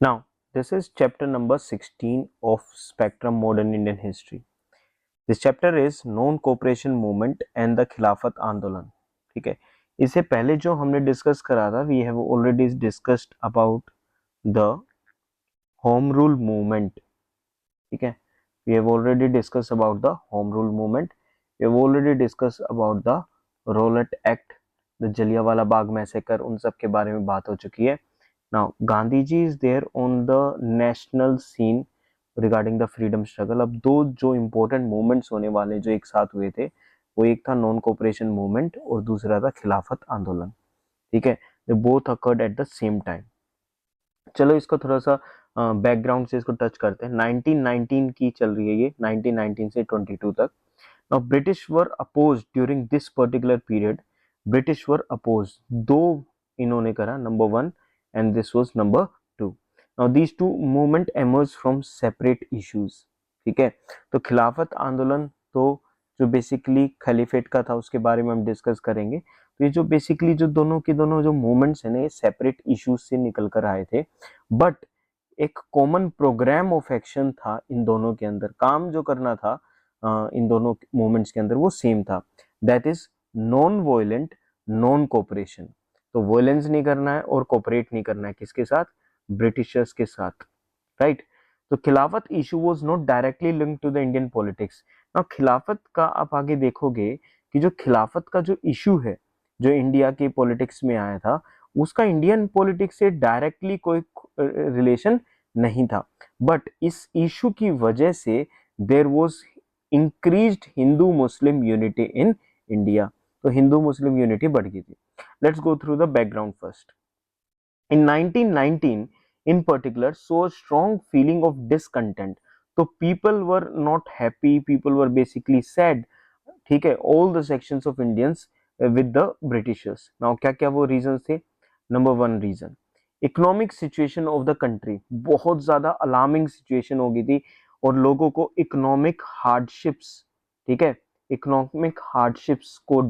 Now, this is chapter number 16 of Spectrum Modern Indian History. This chapter is non cooperation movement and the खिलाफत आंदोलन. ठीक है, इससे पहले जो हमने डिस्कस करा था, we have already discussed about the home rule movement. ठीक है, we have already discuss about the home rule movement. We have already discuss about the Rowlatt act, the Jallianwala Bagh massacre, उन सब के बारे में बात हो चुकी है. Now, Gandhiji is there on the national scene regarding the freedom struggle. अब दो जो important movements होने वाले जो एक साथ हुए थे, वो एक था नॉन कोऑपरेशन मूवमेंट और दूसरा था खिलाफत आंदोलन. ठीक है, they both occurred at the same time. चलो इसको थोड़ा सा बैकग्राउंड से इसको टच करते हैं. 1919 की चल रही है ये, 1919 से 22 तक. Now, British were opposed during this particular period. British were opposed. दो इन्होंने करा, number one, and this was number two. Now, these two movement emerged from separate issues. ठीक है, तो खिलाफत आंदोलन तो जो बेसिकली खलीफेट का था उसके बारे में हम डिस्कस करेंगे. तो ये जो बेसिकली जो दोनों के दोनों जो मूवमेंट्स हैं ना, ये सेपरेट इश्यूज से निकल कर आए थे, बट एक कॉमन प्रोग्राम ऑफ एक्शन था इन दोनों के अंदर. काम जो करना था इन दोनों मूवमेंट्स के अंदर वो सेम था, that is non violent non cooperation. तो वॉयलेंस नहीं करना है और कोऑपरेट नहीं करना है, किसके साथ? ब्रिटिशर्स के साथ, राइट. तो Khilafat issue was not directly linked to the Indian politics. Now Khilafat का आप आगे देखोगे कि जो खिलाफत का जो इशू है, जो इंडिया के पॉलिटिक्स में आया था, उसका इंडियन पॉलिटिक्स से डायरेक्टली कोई रिलेशन नहीं था, बट इस इशू की वजह से there was increased Hindu Muslim unity in India. तो हिंदू मुस्लिम यूनिटी बढ़ गई थी. Let's go through the background first. In 1919, in particular, saw a strong feeling of discontent. So people were not happy. People were basically sad. ठीक है, all the sections of Indians with the Britishers. Now क्या क्या वो reasons थे? Number one reason, economic situation of the country. बहुत ज्यादा alarming situation हो गई थी और लोगों को इकोनॉमिक हार्डशिप्स, ठीक है, इकोनॉमिक हार्डशिप्स को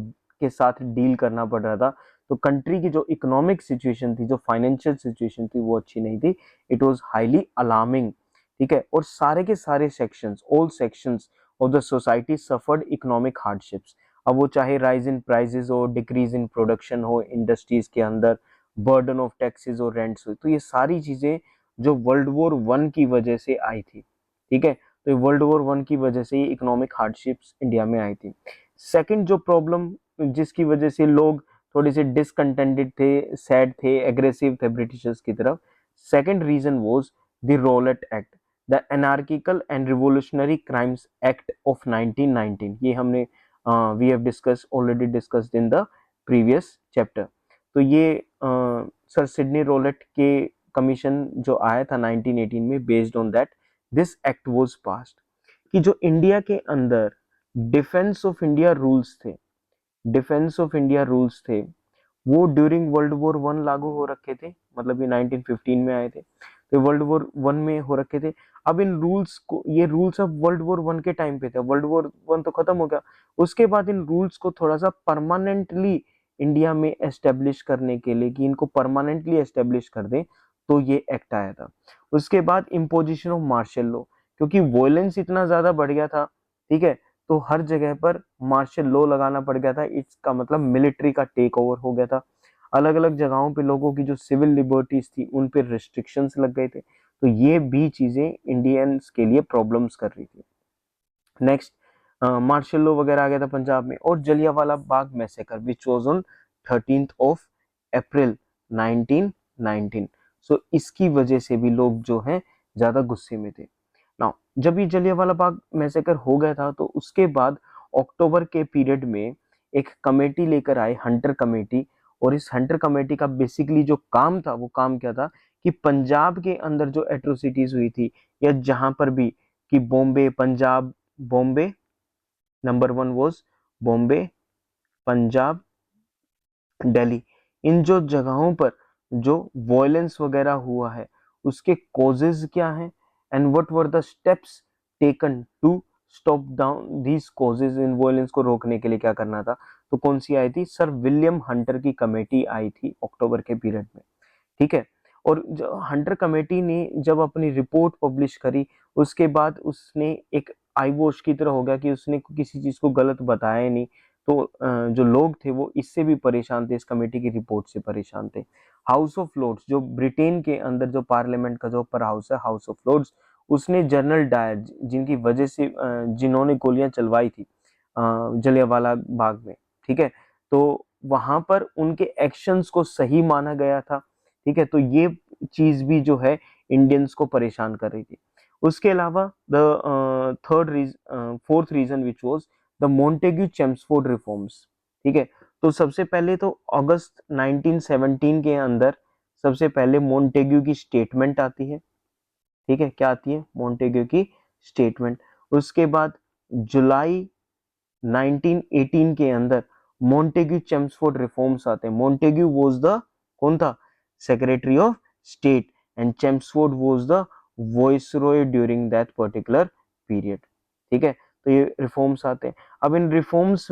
के साथ डील करना पड़ रहा था. तो कंट्री की जो इकोनॉमिक सिचुएशन थी, जो फाइनेंशियल सिचुएशन थी, वो अच्छी नहीं थी. It was highly alarming. ठीक है, और सारे के सारे sections, all sections of the society suffered economic hardships. अब वो चाहे राइज इन प्राइसेस हो, डिक्रीज इन प्रोडक्शन हो इंडस्ट्रीज के अंदर, बर्डन ऑफ टैक्सेस और रेंट्स हो, तो ये सारी चीजें जो वर्ल्ड वॉर वन की वजह से आई थी. ठीक है, तो ये वर्ल्ड वॉर वन की वजह से ये इकोनॉमिक हार्डशिप्स इंडिया में आई थी. सेकंड जो प्रॉब्लम जिसकी वजह से लोग थोड़े से डिसकंटेंटेड थे, सैड थे, एग्रेसिव थे ब्रिटिशर्स की तरफ, second reason was the Rowlatt act, the anarchical and revolutionary crimes act of 1919. ये हमने we have discuss already discussed in the previous chapter. तो ये सर सिडनी रोलेट के कमीशन जो आया था 1918 में, based on that this act was passed, कि जो इंडिया के अंदर डिफेंस ऑफ इंडिया रूल्स थे, डिफेंस ऑफ इंडिया रूल्स थे, वो ड्यूरिंग वर्ल्ड वॉर वन लागू हो रखे थे. मतलब ये 1915 में आए थे, तो वर्ल्ड वॉर वन में हो रखे थे. अब इन रूल्स को, ये रूल्स अब वर्ल्ड वॉर वन के टाइम पे थे, वर्ल्ड वॉर वन तो खत्म हो गया. उसके बाद इन रूल्स को थोड़ा सा परमानेंटली इंडिया में एस्टेब्लिश करने के लिए, कि इनको परमानेंटली एस्टेब्लिश कर दें, तो ये एक्ट आया था. उसके बाद इम्पोजिशन ऑफ मार्शल लॉ, क्योंकि वॉयलेंस इतना ज्यादा बढ़ गया था, ठीक है, तो हर जगह पर मार्शल लॉ लगाना पड़ गया था. इसका मतलब मिलिट्री का टेक ओवर हो गया था. अलग अलग जगहों पे लोगों की जो सिविल लिबर्टीज थी उन पे रिस्ट्रिक्शंस लग गए थे. तो ये भी चीजें इंडियंस के लिए प्रॉब्लम्स कर रही थी. नेक्स्ट, मार्शल लॉ वगैरह आ गया था पंजाब में. और Jallianwala Bagh massacre which was on 13th of April 1919. So इसकी वजह से भी लोग जो हैं ज्यादा गुस्से में थे. नाउ जब ये जलियांवाला बाग मैसेकर हो गया था, तो उसके बाद अक्टूबर के पीरियड में एक कमेटी लेकर आए, हंटर कमेटी. और इस हंटर कमेटी का बेसिकली जो काम था, वो काम क्या था, कि पंजाब के अंदर जो एट्रोसिटीज हुई थी, या जहां पर भी, कि Bombay, Punjab, Bombay, number one was Bombay, Punjab, Delhi, इन जो जगहों पर जो वॉयलेंस वगैरह हुआ है, उसके कॉजेज क्या हैं, and what were the steps taken to stop down these causes. इन वॉयलेंस को रोकने के लिए क्या करना था. तो कौन सी आई थी? सर विलियम हंटर की कमेटी आई थी अक्टूबर के पीरियड में. ठीक है, और हंटर कमेटी ने जब अपनी रिपोर्ट पब्लिश करी, उसके बाद उसने एक आईवॉश की तरह हो गया कि उसने किसी चीज को गलत बताया नहीं। तो जो लोग थे वो इससे भी परेशान थे, इस कमेटी की रिपोर्ट से परेशान थे। हाउस ऑफ लॉर्ड्स, जो ब्रिटेन के अंदर जो पार्लियामेंट का जो अपर हाउस है, हाउस ऑफ लॉर्ड्स, उसने जनरल डायर, जिनकी वजह से जिन्होंने गोलियां चलवाई थी जलियांवाला बाग में, ठीक है, तो वहां पर उनके एक्शंस को सही माना गया था। ठीक है, तो ये चीज भी जो है इंडियंस को परेशान कर रही थी। उसके अलावा the fourth reason which was the Montagu Chelmsford reforms. ठीक है, तो सबसे पहले तो अगस्त 1917 के अंदर सबसे पहले मोंटेग्यू की स्टेटमेंट आती है। ठीक है, क्या आती है? मोंटेग्यू की स्टेटमेंट। उसके बाद जुलाई 1918 के अंदर मोंटेग्यू चेम्सफोर्ड रिफॉर्म्स आते हैं। मोंटेग्यू वाज द कौन था? Secretary of state, and Chelmsford was the viceroy during that particular period. ठीक है, तो ये रिफॉर्म्स आते हैं। अब इन रिफॉर्म्स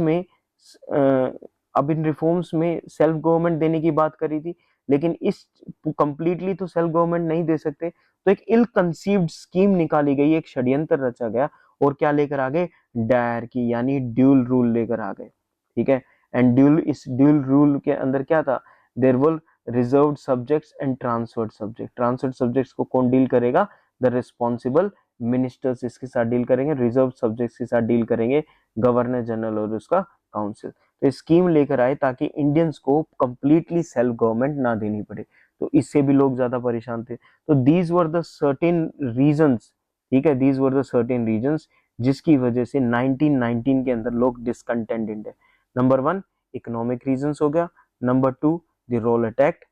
में सेल्फ गवर्नमेंट देने की बात करी थी, लेकिन इस कंप्लीटली तो सेल्फ गवर्नमेंट नहीं दे सकते, तो एक इल कंसीव्ड स्कीम निकाली गई, एक षड्यंत्र रचा गया, और क्या लेकर आ गए? डायर की, यानी ड्यूल रूल लेकर आ गए। ठीक है, एंड इस ड्यूल रूल के अंदर क्या था? There were reserved subjects and transferred subject. Transferred subjects को कौन डील करेगा? द रिस्पॉन्सिबल मिनिस्टर्स इसके साथ डील करेंगे। रिजर्व सब्जेक्ट्स के साथ डील करेंगे गवर्नर जनरल और उसका काउंसिल। तो स्कीम लेकर आए ताकि इंडियंस को कंप्लीटली सेल्फ गवर्नमेंट ना देनी पड़े, तो इससे भी लोग ज्यादा परेशान थे। तो these were the certain reasons. ठीक है, these were the certain reasons जिसकी वजह से 1919 के अंदर लोग डिसकंटेंटेड है। नंबर 1 इकोनॉमिक रीजंस हो गया, number 2 the Rowlatt Act,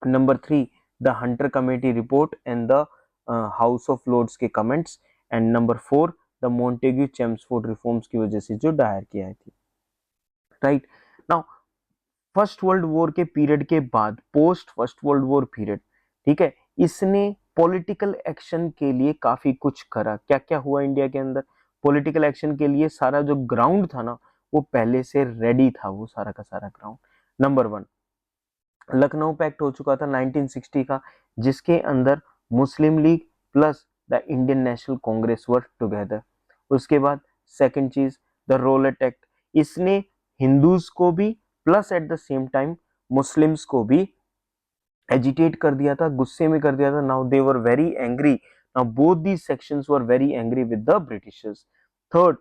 number 3 the Hunter Committee report and the House of Lords के comments, and number 4 the Montagu Chelmsford reforms की वजह से जो दायर किया थी। Right now, First world War के पीरियड के बाद, post First world War period, ठीक है, इसने पॉलिटिकल एक्शन के लिए काफी कुछ करा। क्या क्या हुआ इंडिया के अंदर पॉलिटिकल एक्शन के लिए? सारा जो ग्राउंड था ना, वो पहले से रेडी था, वो सारा का सारा ग्राउंड। नंबर 1 लखनऊ पैक्ट हो चुका था 1960 का, जिसके अंदर Muslim League plus the Indian National Congress were together. उसके बाद सेकंड चीज द रोलेट एक्ट, इसने हिंदूज को भी plus at the same time Muslims को भी एजिटेट कर दिया था, गुस्से में कर दिया था। Now they were very angry, now both these sections were very angry with the Britishers. Third,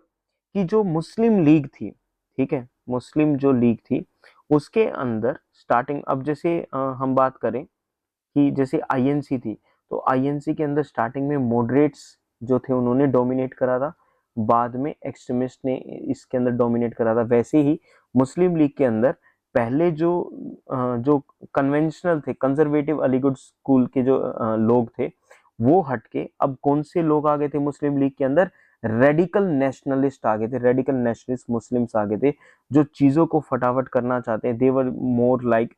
कि जो मुस्लिम लीग थी, ठीक है, मुस्लिम जो लीग थी उसके अंदर स्टार्टिंग, अब जैसे हम बात करें कि जैसे आईएनसी थी, तो आईएनसी के अंदर स्टार्टिंग में मॉडरेट्स जो थे उन्होंने डोमिनेट करा था, बाद में एक्सट्रीमिस्ट ने इसके अंदर डोमिनेट करा था। वैसे ही मुस्लिम लीग के अंदर पहले जो कन्वेंशनल थे, कंजर्वेटिव अलीगढ़ स्कूल के जो लोग थे, वो हटके अब कौन से लोग आ गए थे मुस्लिम लीग के अंदर? रेडिकल नेशनलिस्ट आ गए थे। रेडिकल नेशनलिस्ट मुस्लिम्स आ गए थे, जो चीजों को फटाफट करना चाहते हैं। They were more like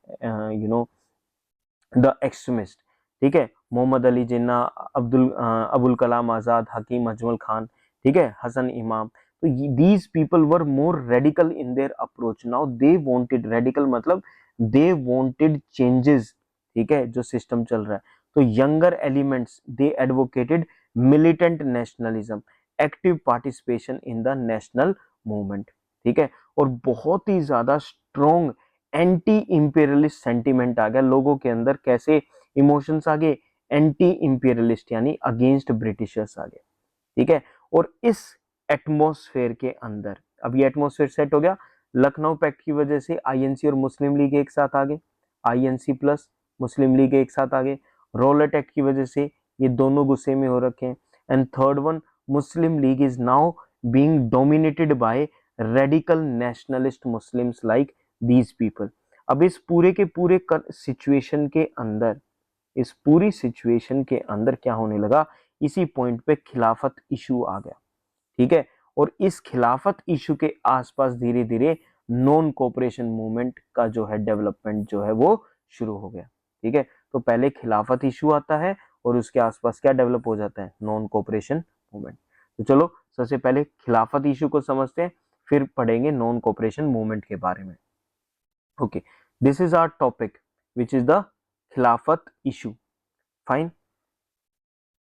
the extremist. ठीक है, मोहम्मद अली जिन्ना, अबुल कलाम आजाद, हकीम अजमल खान, ठीक है, हसन इमाम। तो these people were more radical in their approach. Now they wanted, radical मतलब दे वांटेड चेंजेस, ठीक है, जो सिस्टम चल रहा है। तो younger elements they advocated militant nationalism, active participation in the national movement. ठीक है, और बहुत ही ज्यादा स्ट्रॉन्ग एंटी इंपेरियलिस्ट सेंटीमेंट आ गया लोगों के अंदर। कैसे इमोशंस आ गए? एंटी इंपेरियलिस्ट, यानी अगेंस्ट ब्रिटिशर्स आ गए। ठीक है, और इस एटमॉस्फेयर के अंदर, अब ये एटमॉस्फेयर सेट हो गया। लखनऊ पैक्ट की वजह से आईएनसी और मुस्लिम लीग एक साथ आ गए, आईएनसी प्लस मुस्लिम लीग एक साथ आ गए। रोलेट एक्ट की वजह से ये दोनों गुस्से में हो रखे हैं। And third one, Muslim league is now being dominated by radical nationalist Muslims like these people. अब इस पूरे के पूरे सिचुएशन के अंदर, इस पूरी सिचुएशन के अंदर क्या होने लगा? इसी पॉइंट पे खिलाफत इशू आ गया। ठीक है, और इस खिलाफत इशू के आसपास धीरे धीरे नॉन कोऑपरेशन मूवमेंट का जो है डेवलपमेंट जो है वो शुरू हो गया। ठीक है, तो पहले खिलाफत इशू आता है और उसके आसपास क्या डेवलप हो जाता है? Non cooperation movement. तो चलो सबसे पहले खिलाफत इशू को समझते हैं, फिर पढ़ेंगे नॉन कोऑपरेशन मूवमेंट के बारे में। Okay, this is our topic, which is the खिलाफत issue. Fine.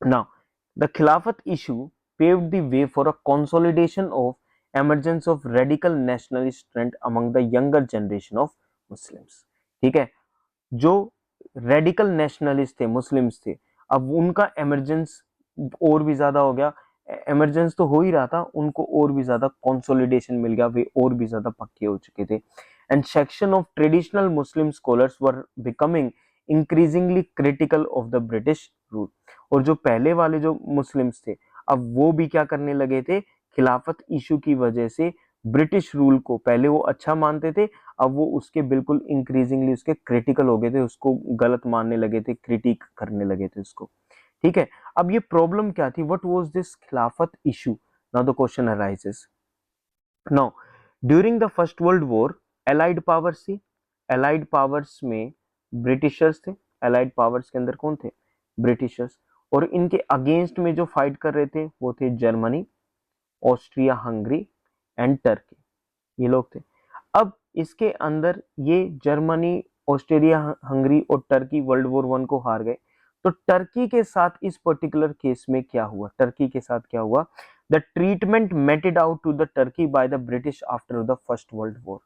Now, the Khilafat issue paved the way for a consolidation of emergence of radical nationalist trend among the younger generation of Muslims. ठीक है, जो radical nationalist थे, Muslims थे, अब उनका emergence और भी ज्यादा हो गया. एमरजेंस तो हो ही रहा था, उनको और भी ज्यादा कंसोलिडेशन मिल गया, वे और भी ज्यादा पक्के हो चुके थे. And section of traditional Muslim scholars were becoming increasingly critical of the British rule. और जो पहले वाले जो मुस्लिम्स थे, अब वो भी क्या करने लगे थे, खिलाफत इशू की वजह से ब्रिटिश रूल को पहले वो अच्छा मानते थे, अब वो उसके बिल्कुल इंक्रीजिंगली उसके क्रिटिकल हो गए थे, उसको गलत मानने लगे थे, क्रिटिक करने लगे थे उसको. ठीक है, अब ये प्रॉब्लम क्या थी, व्हाट वाज दिस खिलाफत issue. Now the question arises. Now during the first world war allied powers थी, एलाइड पावर्स में ब्रिटिशर्स थे, एलाइड पावर्स के अंदर कौन थे, ब्रिटिशर्स. और इनके अगेंस्ट में जो फाइट कर रहे थे वो थे Germany, Austria Hungary and Turkey, ये लोग थे. अब इसके अंदर ये जर्मनी, ऑस्ट्रेलिया हंगरी और टर्की वर्ल्ड वॉर 1 को हार गए. तो टर्की के साथ इस पर्टिकुलर केस में क्या हुआ, टर्की के साथ क्या हुआ, the treatment meted out to the Turkey by the British after the first world war.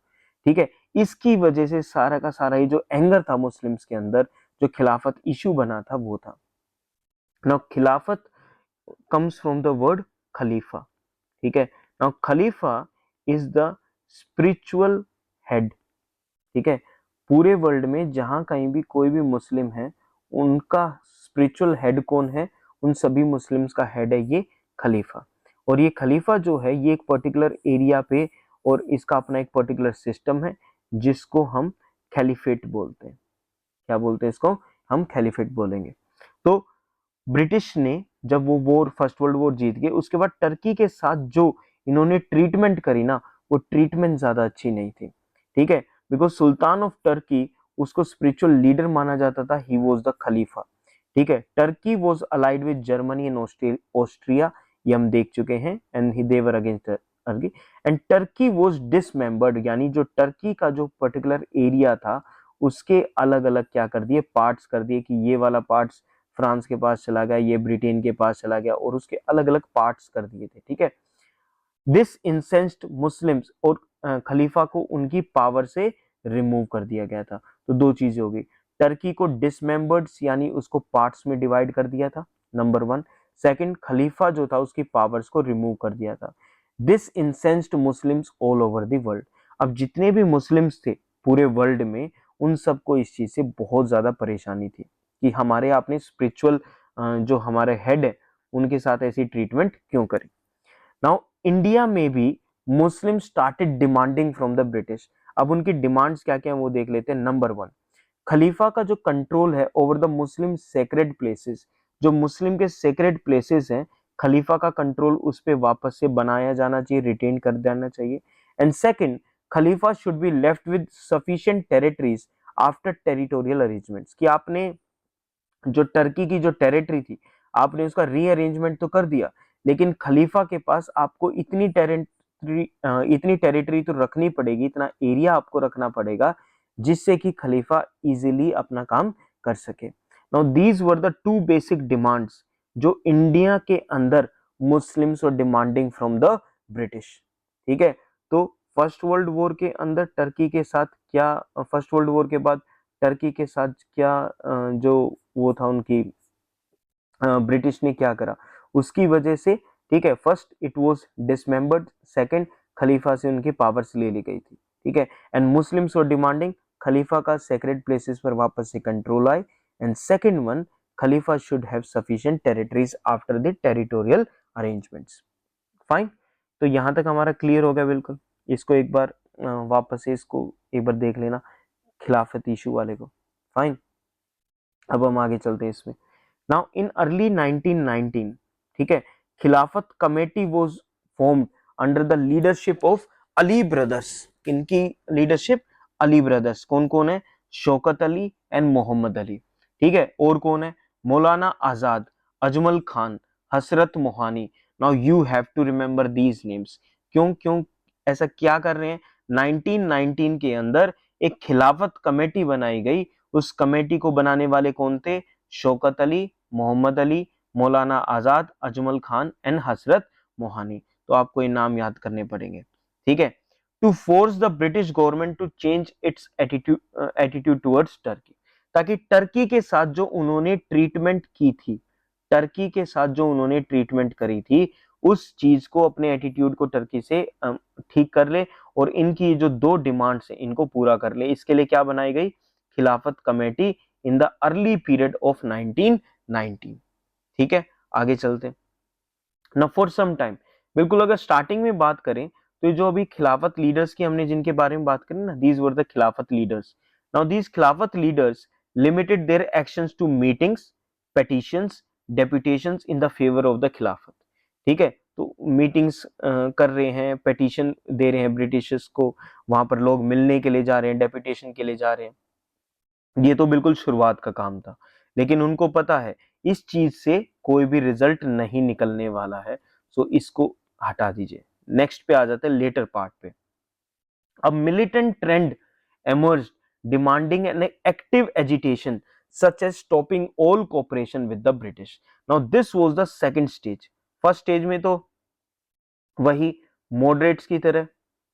ठीक है, इसकी वजह से सारा का सारा ये जो एंगर था मुस्लिम्स के अंदर, जो खिलाफत इशू बना था वो था. नाउ खिलाफत कम्स फ्रॉम द वर्ड खलीफा. ठीक है, now Khalifa is the spiritual head. ठीक है, पूरे वर्ल्ड में जहां कहीं भी कोई भी मुस्लिम है, उनका स्पिरिचुअल हेड कौन है, उन सभी मुस्लिम्स का हेड है ये खलीफा. और ये खलीफा जो है ये एक पर्टिकुलर एरिया पे, और इसका अपना एक पर्टिकुलर सिस्टम है जिसको हम खलीफेट बोलते हैं. क्या बोलते हैं इसको, हम खलीफेट बोलेंगे. तो ब्रिटिश ने जब वो वॉर, फर्स्ट वर्ल्ड वॉर जीत गए, उसके बाद टर्की के साथ जो इन्होंने ट्रीटमेंट करी ना, वो ट्रीटमेंट ज्यादा अच्छी नहीं थी. ठीक है, बिकॉज सुल्तान ऑफ टर्की, उसको स्पिरिचुअल लीडर माना जाता था, ही वॉज द खलीफा. ठीक है, Turkey was allied with Germany and Austria, ये हम देख चुके हैं, and they were against Turkey. And Turkey was dismembered, यानी जो टर्की का जो पर्टिकुलर एरिया था उसके अलग अलग क्या कर दिए, पार्ट्स कर दिए, कि ये वाला पार्ट्स फ्रांस के पास चला गया, ये ब्रिटेन के पास चला गया, और उसके अलग अलग पार्ट्स कर दिए थे. ठीक है, दिस इंसेंस्ड मुस्लिम्स, और खलीफा को उनकी पावर से रिमूव कर दिया गया था. तो दो चीजें हो गई, टर्की को डिसमेंबर्ड्स यानी उसको पार्ट्स में डिवाइड कर दिया था, नंबर 1. सेकंड, खलीफा जो था उसकी पावर्स को रिमूव कर दिया था. This incensed Muslims all over the world. अब जितने भी मुस्लिम्स थे पूरे वर्ल्ड में, उन सबको इस चीज से बहुत ज्यादा परेशानी थी कि हमारे आपने स्पिरिचुअल जो हमारे हेड है उनके साथ ऐसी ट्रीटमेंट क्यों करी. नाउ इंडिया में भी Muslim started demanding from the British. अब उनकी डिमांड्स क्या क्या है वो देख लेते हैं. नंबर 1, खलीफा का जो कंट्रोल है over the Muslim sacred places, जो मुस्लिम के सेक्रेड प्लेसेस हैं, खलीफा का कंट्रोल उस पर वापस से बनाया जाना चाहिए, रिटेन कर देना चाहिए. And second, Khalifa should be left with sufficient territories after territorial arrangements, कि आपने जो टर्की की जो टेरिटरी थी आपने उसका रीअरेंजमेंट तो कर दिया, लेकिन खलीफा के पास आपको इतनी टेरिटरी तो रखनी पड़ेगी, इतना एरिया आपको रखना पड़ेगा जिससे कि खलीफा इजीली अपना काम कर सके. Now these were the two basic demands जो इंडिया के अंदर Muslims were demanding from the British. ठीक है, तो फर्स्ट वर्ल्ड वॉर के अंदर टर्की के साथ क्या, फर्स्ट वर्ल्ड वॉर के बाद टर्की के साथ क्या जो वो था उनकी, ब्रिटिश ने क्या करा उसकी वजह से. ठीक है, first it was dismembered, second खलीफा से उनकी पावर्स ले ली गई थी. ठीक है, एंड मुस्लिम्स वर डिमांडिंग खलीफा का सेक्रेड प्लेसेस पर वापस से कंट्रोल आए. And second one, khalifa should have sufficient territories after the territorial arrangements. Fine, तो यहां तक हमारा क्लियर हो गया बिल्कुल. इसको एक बार वापस से इसको एक बार देख लेना, खिलाफत इशू वाले को. फाइन, अब हम आगे चलते हैं इसमें. नाउ इन अर्ली 1919, ठीक है, खिलाफत committee was formed under the leadership of Ali brothers. इनकी लीडरशिप अली ब्रदर्स, कौन कौन है, शौकत अली एंड मोहम्मद अली. ठीक है, और कौन है, Maulana Azad, Ajmal Khan, Hasrat Mohani. Now you have to remember these names. क्यों क्यों ऐसा क्या कर रहे हैं, 1919 के अंदर एक खिलाफत कमेटी बनाई गई उस कमेटी को बनाने वाले कौन थे? शौकत अली, मोहम्मद अली, मौलाना आजाद, अजमल खान एंड हसरत मोहानी। तो आपको ये नाम याद करने पड़ेंगे, ठीक है। To force the British government to change its attitude towards Turkey, ताकि टर्की के साथ जो उन्होंने ट्रीटमेंट की थी, टर्की के साथ जो उन्होंने ट्रीटमेंट करी थी, उस चीज को, अपने एटीट्यूड को टर्की से ठीक कर ले और इनकी जो दो डिमांड्स है इनको पूरा कर ले। इसके लिए क्या बनाई गई? खिलाफत committee in the early period of 1919, ठीक है। आगे चलते हैं ना। फॉर सम टाइम, बिल्कुल अगर स्टार्टिंग में बात करें तो ये जो अभी खिलाफत लीडर्स की हमने जिनके बारे में बात करी ना, these were the Khilafat leaders. Now these Khilafat leaders limited their actions to meetings, petitions, deputations in the favour of the Khilafat, ठीक है। तो मीटिंग्स कर रहे हैं, पेटिशन दे रहे हैं ब्रिटिशर्स को, वहां पर लोग मिलने के लिए जा रहे हैं, डेपुटेशन के लिए जा रहे हैं। ये तो बिल्कुल शुरुआत का काम था, लेकिन उनको पता है इस चीज से कोई भी रिजल्ट नहीं निकलने वाला है, सो इसको हटा दीजिए। नेक्स्ट पे आ जाते हैं लेटर पार्ट पे। अब militant trend emerged demanding an active agitation such as stopping all cooperation with the British. Now this was the second stage. First stage में तो वही मॉडरेट्स की तरह,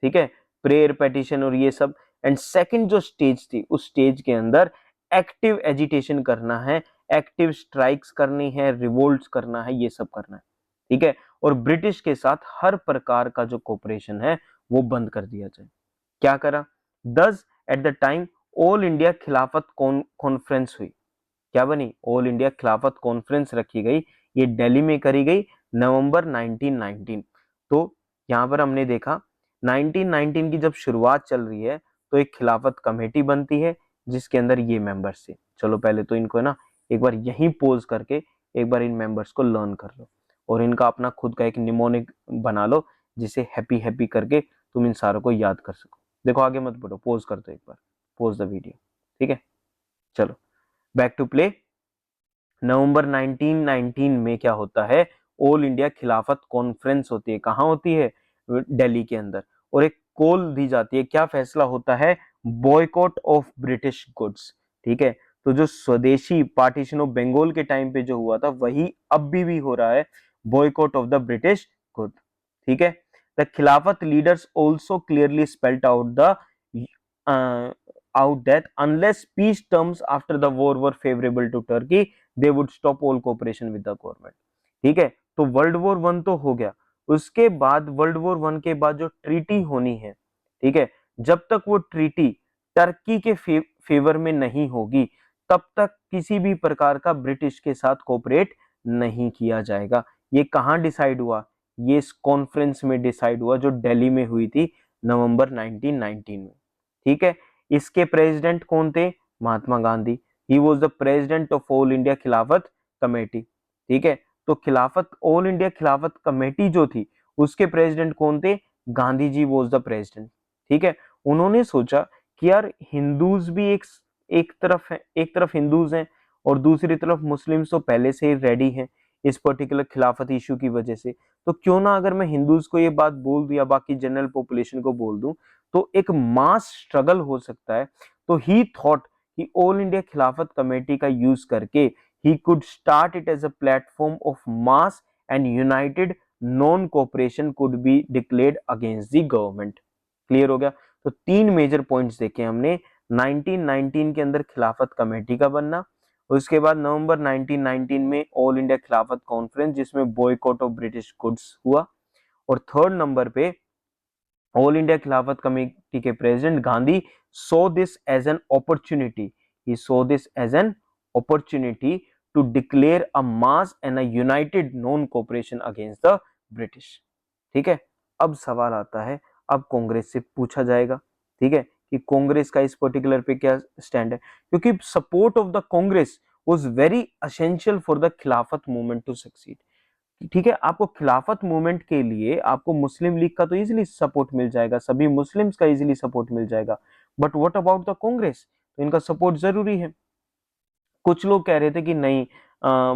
ठीक है, प्रेयर, पेटिशन और ये सब। एंड सेकंड जो स्टेज थी, उस स्टेज के अंदर एक्टिव एजिटेशन करना है, एक्टिव स्ट्राइक्स करनी है, रिवोल्ट्स करना है, ये सब करना है, ठीक है। और ब्रिटिश के साथ हर प्रकार का जो कोऑपरेशन है वो बंद कर दिया जाए। क्या करा? दस at the time all India Khilafat conference हुई। क्या बनी? ऑल इंडिया खिलाफत कॉन्फ्रेंस रखी गई, ये दिल्ली में करी गई नवंबर 1919। तो यहां पर हमने देखा 1919 की जब शुरुआत चल रही है तो एक खिलाफत कमेटी बनती है जिसके अंदर ये मेंबर्स थे। चलो पहले तो इनको ना एक बार यहीं पोज करके एक बार इन मेंबर्स को लर्न कर लो और इनका अपना खुद का एक निमोनिक बना लो जिसे हैप्पी हैप्पी करके तुम इन सारों को याद कर सको। देखो आगे मत बढ़ो, पोज कर दो एक बार, पोज द वीडियो, ठीक है। चलो बैक टू प्ले। नवंबर 1919 में क्या होता है? ऑल इंडिया खिलाफत कॉन्फ्रेंस होती है। कहां होती है? दिल्ली के अंदर। और एक कॉल दी जाती है, क्या फैसला होता है? बॉयकॉट ऑफ ब्रिटिश गुड्स, ठीक है। तो जो स्वदेशी पार्टीशन ऑफ बंगाल के टाइम पे जो हुआ था वही अब भी हो रहा है, boycott of the British good, ठीक है। The Khilafat leaders also clearly spelt out the out that unless peace terms after the war were favorable to Turkey, they would stop all cooperation with the government, ठीक है। तो world war one तो हो गया, उसके बाद वर्ल्ड वॉर वन के बाद जो ट्रीटी होनी है, ठीक है, जब तक वो ट्रीटी टर्की के फेवर में नहीं होगी तब तक किसी भी प्रकार का ब्रिटिश के साथ कोऑपरेट नहीं किया जाएगा। ये कहां डिसाइड हुआ? ये इस कॉन्फ्रेंस में डिसाइड हुआ जो दिल्ली में हुई थी नवंबर 1919 में, ठीक है। इसके प्रेसिडेंट कौन थे? Mahatma Gandhi. He was the president of All India Khilafat Committee, ठीक है। तो खिलाफत, ऑल इंडिया खिलाफत कमेटी जो थी उसके प्रेसिडेंट कौन थे? Gandhi ji was the president, ठीक है। उन्होंने सोचा कि यार हिंदूज भी एक तरफ है, एक तरफ हिंदूज हैं और दूसरी तरफ मुस्लिम्स तो पहले से ही रेडी हैं इस पर्टिकुलर खिलाफत इशू की वजह से, तो क्यों ना अगर मैं हिंदूज को ये बात बोल दूं या बाकी जनरल पॉपुलेशन को बोल दूं तो एक मास स्ट्रगल हो सकता है। तो ही थॉट कि ऑल इंडिया खिलाफत कमेटी का यूज करके he could start it as a platform of mass and united non cooperation could be declared against the government. Clear हो गया? तो तीन मेजर पॉइंट्स देखे हमने। 1919 के अंदर खिलाफत कमेटी का बनना, उसके बाद नवंबर 1919 में ऑल इंडिया खिलाफत कॉन्फ्रेंस जिसमें बॉयकॉट ऑफ ब्रिटिश गुड्स हुआ, और थर्ड नंबर पे ऑल इंडिया खिलाफत कमेटी के president Gandhi saw this as an opportunity, he saw this as an opportunity to declare a mass and a united non cooperation against the British, ठीक है। अब सवाल आता है, अब कांग्रेस से पूछा जाएगा, ठीक है, कि कांग्रेस का इस पर्टिकुलर पे क्या स्टैंड है, क्योंकि support of the Congress was very essential for the खिलाफत मूवमेंट टू सक्सीड, ठीक है। आपको खिलाफत मूवमेंट के लिए आपको मुस्लिम लीग का तो इजीली सपोर्ट मिल जाएगा, सभी मुस्लिम्स का इजीली सपोर्ट मिल जाएगा, but what about the Congress? तो इनका सपोर्ट जरूरी है। कुछ लोग कह रहे थे कि नहीं,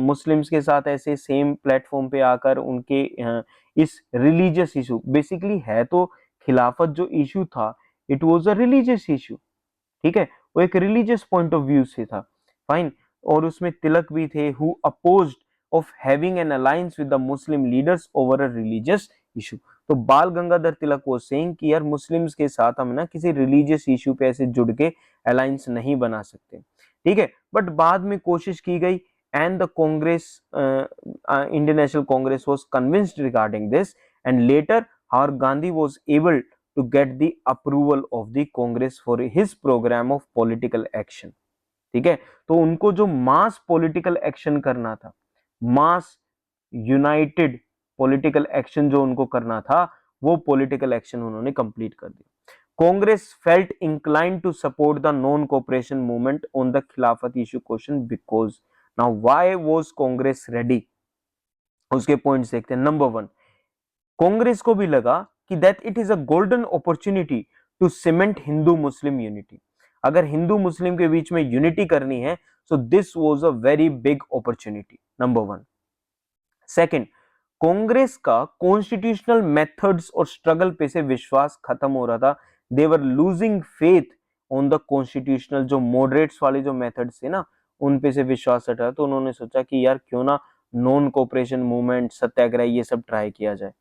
मुस्लिम्स के साथ ऐसे सेम प्लेटफॉर्म पे आकर उनके इस रिलीजियस इशू, बेसिकली है तो खिलाफत जो इशू था it was a religious issue, ठीक है, वो एक रिलीजियस पॉइंट ऑफ व्यू से था, फाइन। और उसमें तिलक भी थे, who opposed of having an alliance with the Muslim leaders over a religious issue. तो बाल गंगाधर तिलक वो सेइंग कि यार मुस्लिम्स के साथ हम ना किसी रिलीजियस इशू पे ऐसे जुड़ के अलायंस नहीं बना सकते, ठीक है। बट बाद में कोशिश की गई and the Congress, Indian National Congress was convinced regarding this and later हार Gandhi was able to get the approval of the Congress for his programme of political action, ठीक है। तो उनको जो मास पॉलिटिकल एक्शन करना था, मास यूनाइटेड पॉलिटिकल एक्शन जो उनको करना था, वो पॉलिटिकल एक्शन उन्होंने कंप्लीट कर दिया। Congress felt inclined to support the non cooperation movement on the Khilafat issue question because, now why was Congress ready, उसके पॉइंट्स देखते हैं। नंबर 1, कांग्रेस को भी लगा कि that it is a golden opportunity to cement Hindu Muslim unity. अगर हिंदू मुस्लिम के बीच में यूनिटी करनी है, so this was a very big opportunity, number 1। Second, Congress का कॉन्स्टिट्यूशनल मेथड्स और स्ट्रगल पे से विश्वास खत्म हो रहा था। They were losing faith on the constitutional, जो मॉडरेट्स वाले जो मेथड्स थे ना, उन पे से विश्वास हटा। तो उन्होंने सोचा कि यार क्यों ना नॉन कोऑपरेशन मूवमेंट, सत्याग्रह, ये सब ट्राई किया जाए,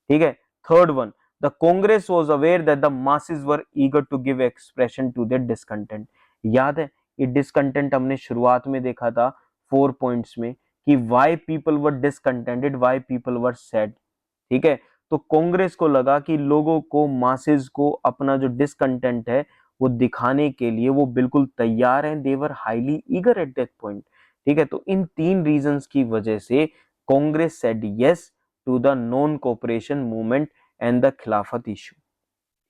ठीक है। Third one, the Congress was aware that the masses were eager to give expression to their discontent. याद है ये डिसकंटेंट हमने शुरुआत में देखा था 4 पॉइंट्स में कि why people were discontented, why people were sad, ठीक है। तो कांग्रेस को लगा कि लोगों को, मासेस को अपना जो डिसकंटेंट है वो दिखाने के लिए वो बिल्कुल तैयार हैं, they were highly eager at that point, ठीक है। तो इन 3 रीजंस की वजह से Congress said yes to the non cooperation movement and the Khilafat issue,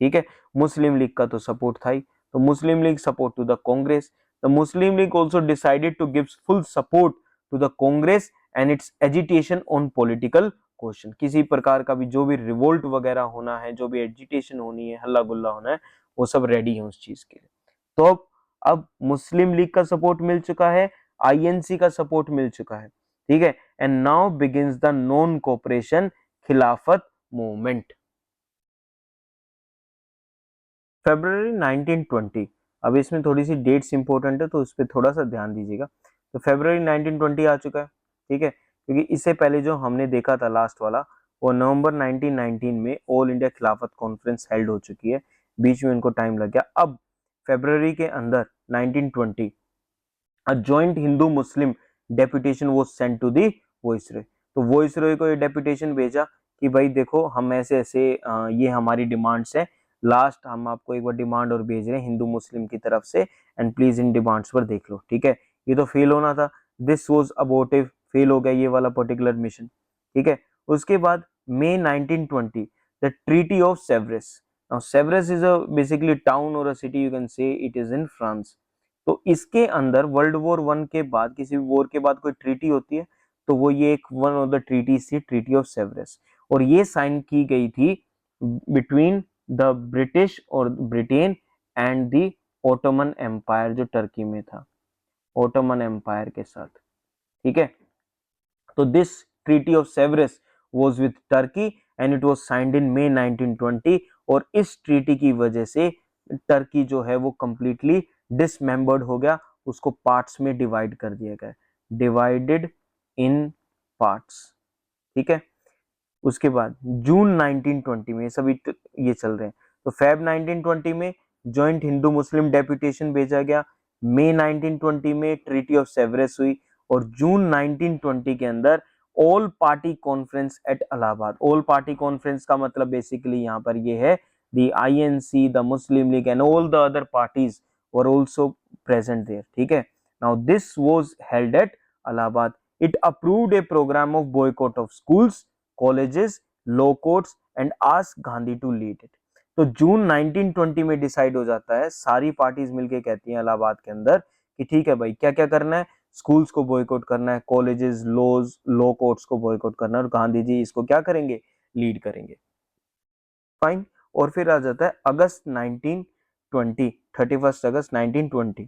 ठीक है। मुस्लिम लीग का तो सपोर्ट था ही, तो Muslim League support to the Congress. The Muslim League also decided to give full support to the Congress and its agitation on political question. किसी प्रकार का भी जो भी रिवोल्ट वगैरह होना है, जो भी एजिटेशन होनी है, हल्ला गुल्ला होना है, वो सब रेडी है उस चीज के लिए। तो अब मुस्लिम लीग का सपोर्ट मिल चुका है, आईएनसी का सपोर्ट मिल चुका है, ठीक है। And now begins the non cooperation खिलाफत मूवमेंट। फरवरी 1920, अब इसमें थोड़ी सी डेट्स इंपॉर्टेंट है तो उस पर थोड़ा सा ध्यान दीजिएगा। तो फरवरी 1920 आ चुका है, ठीक है, क्योंकि इससे पहले जो हमने देखा था लास्ट वाला, वो नवंबर 1919 में all India Khilafat conference held हो चुकी है, बीच में उनको टाइम लग गया। अब फरवरी के अंदर 1920 a joint Hindu Muslim deputation was sent to the Viceroy। तो Viceroy को ये डेपुटेशन भेजा कि भाई देखो हम ऐसे ऐसे ये हमारी डिमांड्स है, लास्ट हम आपको एक बार डिमांड और भेज रहे हैं हिंदू मुस्लिम की तरफ से, एंड प्लीज इन डिमांड्स पर देख लो, ठीक है। ये तो फेल होना था, दिस वाज अबॉर्टिव, फेल हो गया ये वाला पर्टिकुलर मिशन, ठीक है। उसके बाद May 1920 the treaty of Sevres. Now Sevres is a basically town और a city, you can say it is in France. तो इसके अंदर वर्ल्ड वॉर 1 के बाद, किसी भी वॉर के बाद कोई ट्रीटी होती है तो वो ये एक वन ऑफ द ट्रीटी थी, ट्रीटी ऑफ सेवरेस। और ये साइन की गई थी बिटवीन द ब्रिटिश और Britain and the Ottoman Empire, जो टर्की में था, ओटोमन एम्पायर के साथ, ठीक है। तो this treaty of Sevres was with Turkey and it was signed in May 1920। और इस ट्रीटी की वजह से टर्की जो है वो कंप्लीटली डिसमेंबर्ड हो गया, उसको पार्ट्स में डिवाइड कर दिया गया, डिवाइडेड इन पार्ट्स, ठीक है। उसके बाद जून 1920 में सभी ये चल रहे हैं, तो फेब 1920 में जॉइंट हिंदू मुस्लिम डेपुटेशन भेजा गया, मई 1920 में ट्रीटी ऑफ सेवरेस हुई, और जून 1920 के अंदर all party conference at Allahabad. All party conference का मतलब बेसिकली यहाँ पर ये है the INC, the Muslim League and all the other parties were also present there, ठीक है। Now this was held at Allahabad. It approved a programme of boycott of schools, colleges, law courts and ask Gandhi to lead it. तो जून 1920 में decide हो जाता है, सारी parties मिलके कहती हैं इलाहाबाद के अंदर कि ठीक है भाई, क्या क्या करना है, स्कूल्स को बॉयकॉट करना है, कॉलेजेस, लॉ कोर्ट्स को बॉयकॉट करना है, और गांधी जी इसको क्या करेंगे, लीड करेंगे, फाइन। और फिर आ जाता है अगस्त 1920, 31 अगस्त 1920,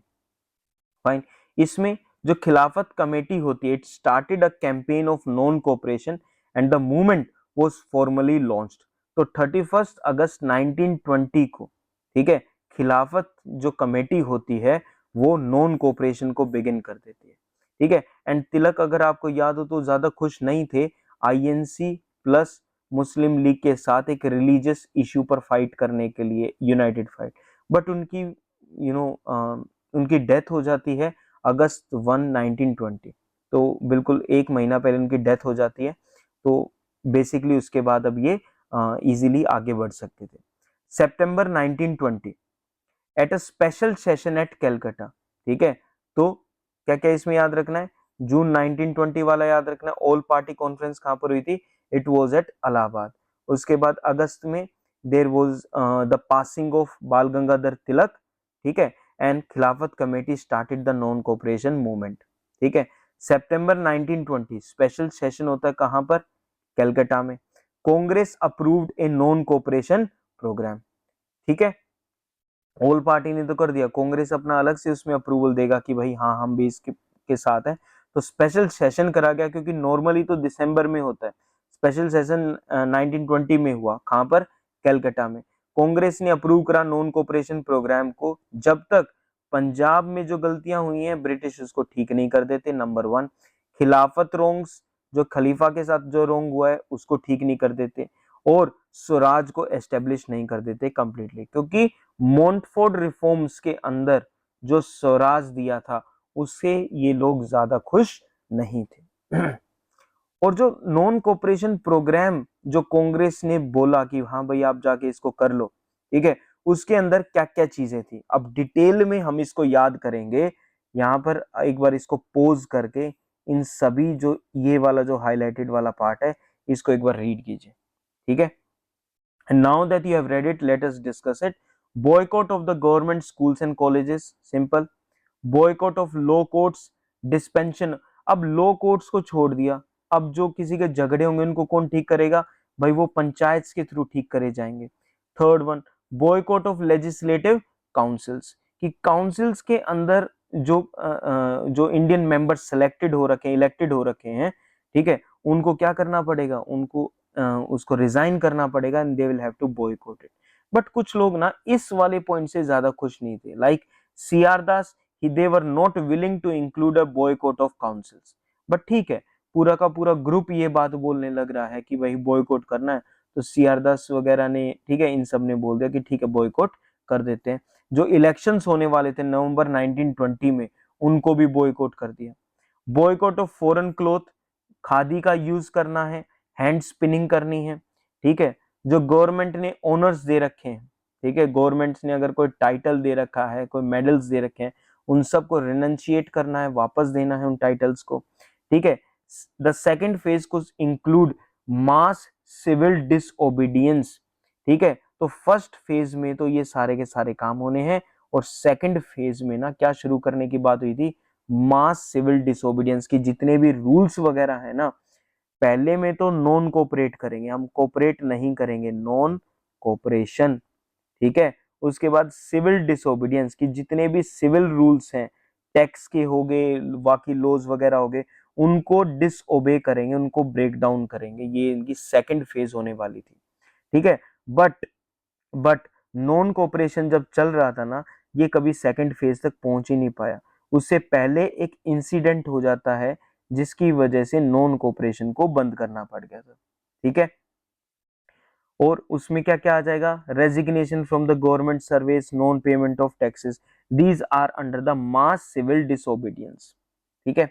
फाइन। इसमें जो खिलाफत कमेटी होती है, it started a campaign of non cooperation and the movement was formally launched. तो 31 अगस्त 1920 को, ठीक है, खिलाफत जो कमेटी होती है वो नॉन कोऑपरेशन को बिगिन कर देती है, ठीक है। एंड तिलक अगर आपको याद हो तो ज्यादा खुश नहीं थे आईएनसी प्लस मुस्लिम लीग के साथ एक रिलीजियस इश्यू पर फाइट करने के लिए, यूनाइटेड फाइट, बट उनकी उनकी डेथ हो जाती है अगस्त 1 1920, तो बिल्कुल एक महीना पहले उनकी डेथ हो जाती है। तो बेसिकली उसके बाद अब ये इजीली आगे बढ़ सकते थे। सितंबर 1920 at a special session at Calcutta, ठीक है। तो क्या क्या इसमें याद रखना है, जून 1920 वाला याद रखना है। ऑल पार्टी कॉन्फ्रेंस कहां पर हुई थी, इट वाज एट इलाहाबाद। उसके बाद अगस्त में there was the passing of Bal Gangadhar Tilak, ठीक है, and Khilafat committee started the non cooperation movement, ठीक है। सितंबर 1920 स्पेशल सेशन होता है कहां पर, कलकत्ता में। Congress approved a non cooperation programme, ठीक है। ऑल पार्टी ने तो कर दिया, कांग्रेस अपना अलग से उसमें अप्रूवल देगा कि भाई हाँ हम भी इसके के साथ हैं। तो स्पेशल सेशन करा गया, क्योंकि नॉर्मली तो दिसंबर में होता है, स्पेशल सेशन 1920 में हुआ, कहां पर, कलकत्ता में। कांग्रेस ने अप्रूव करा नॉन कोऑपरेशन प्रोग्राम को जब तक पंजाब में जो गलतियां हुई हैं ब्रिटिश उसको ठीक नहीं कर देते, नंबर 1। खिलाफत रोंग्स, जो खलीफा के साथ जो रोंग हुआ है उसको ठीक नहीं कर देते, और स्वराज को एस्टेब्लिश नहीं कर देते कंप्लीटली, क्योंकि मॉन्टफोर्ड रिफॉर्म्स के अंदर जो स्वराज दिया था उससे ये लोग ज्यादा खुश नहीं थे। और जो नॉन कोऑपरेशन प्रोग्राम जो कांग्रेस ने बोला कि हाँ भाई आप जाके इसको कर लो, ठीक है, उसके अंदर क्या क्या चीजें थी, अब डिटेल में हम इसको याद करेंगे। यहाँ पर एक बार इसको पोज करके इन सभी जो ये वाला जो हाईलाइटेड वाला पार्ट है इसको एक बार रीड कीजिए, ठीक है। And now that you have read it, let us discuss it. Boycott of the government schools and colleges, simple. Boycott of law courts, dispensation. अब लॉ कोर्ट्स को छोड़ दिया, अब जो किसी के झगड़े होंगे उनको कौन ठीक करेगा, भाई वो पंचायत के थ्रू ठीक करे जाएंगे। Third one, boycott of legislative councils, कि काउंसिल्स के अंदर जो इंडियन मेंबर सेलेक्टेड हो रखे हैं, इलेक्टेड हो रखे हैं, ठीक है, उनको क्या करना पड़ेगा, उनको उसको रिजाइन करना पड़ेगा and they will have to boycott it. But कुछ लोग ना इस वाले पॉइंट से ज्यादा खुश नहीं थे, like CR Das, they were not willing to include a boycott of councils। But ठीक है, पूरा का पूरा ग्रुप ये बात बोलने लग रहा है कि भाई बॉयकॉट करना है, तो सीआर दास वगैरह ने, ठीक है, इन सब ने बोल दिया कि ठीक है बॉयकॉट कर देते हैं। जो इलेक्शंस होने वाले थे नवंबर 1920 में उनको भी बॉयकॉट कर दिया। Boycott of foreign cloth, khadi का यूज करना है, हैंड स्पिनिंग करनी है, ठीक है। जो गवर्नमेंट ने ऑनर्स दे रखे हैं, ठीक है, गवर्नमेंट ने अगर कोई टाइटल दे रखा है, कोई मेडल्स दे रखे हैं, उन सबको रिनंशिएट करना है, वापस देना है उन टाइटल्स को, ठीक है। द सेकंड फेज को इंक्लूड मास सिविल डिसओबीडियंस, ठीक है। तो फर्स्ट फेज में तो ये सारे के सारे काम होने हैं, और सेकंड फेज में ना क्या शुरू करने की बात हुई थी, मास सिविल डिसओबीडियंस की जितने भी रूल्स वगैरह है ना, पहले में तो नॉन कोऑपरेट करेंगे, हम कोऑपरेट नहीं करेंगे, नॉन कोऑपरेशन, ठीक है। उसके बाद सिविल डिसोबीडियंस की जितने भी सिविल रूल्स हैं, टैक्स के हो गए, बाकी लॉज वगैरह हो गए, उनको डिसओबे करेंगे, उनको ब्रेक डाउन करेंगे, ये इनकी सेकंड फेज होने वाली थी, ठीक है। बट नॉन कोऑपरेशन जब चल रहा था ना, ये कभी सेकंड फेज तक पहुंच ही नहीं पाया, उससे पहले एक इंसिडेंट हो जाता है जिसकी वजह से नॉन कोऑपरेशन को बंद करना पड़ गया था, ठीक है। और उसमें क्या क्या आ जाएगा, resignation from the government service, non payment of taxes, these are under the mass civil disobedience, ठीक है।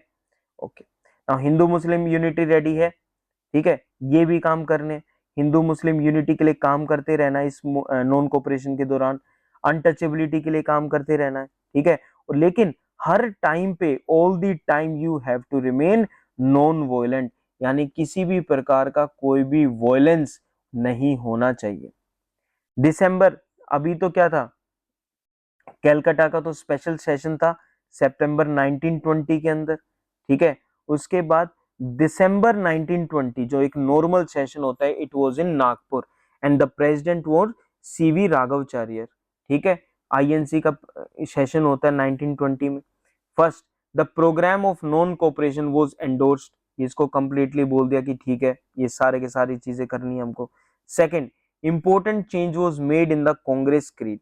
Okay, now Hindu Muslim unity ready है, ठीक है, ये भी काम करने, हिंदू मुस्लिम यूनिटी के लिए काम करते रहना इस नॉन कोऑपरेशन के दौरान, अनटचेबिलिटी के लिए काम करते रहना है, ठीक है। और लेकिन हर टाइम पे all the time you have to remain non violent, यानी किसी भी प्रकार का कोई भी वॉयलेंस नहीं होना चाहिए। दिसंबर, अभी तो क्या था, कैलकाटा का तो स्पेशल सेशन था सितंबर 1920 के अंदर, ठीक है। उसके बाद दिसंबर 1920 जो एक नॉर्मल सेशन होता है, it was in Nagpur and the president was CV Raghavacharya, ठीक है। आईएनसी का सेशन होता है 1920 में। First, the programme of non cooperation was endorsed, इसको कंप्लीटली बोल दिया कि ठीक है ये सारे के सारी चीजें करनी है हमको। Second, important change was made in the Congress creed,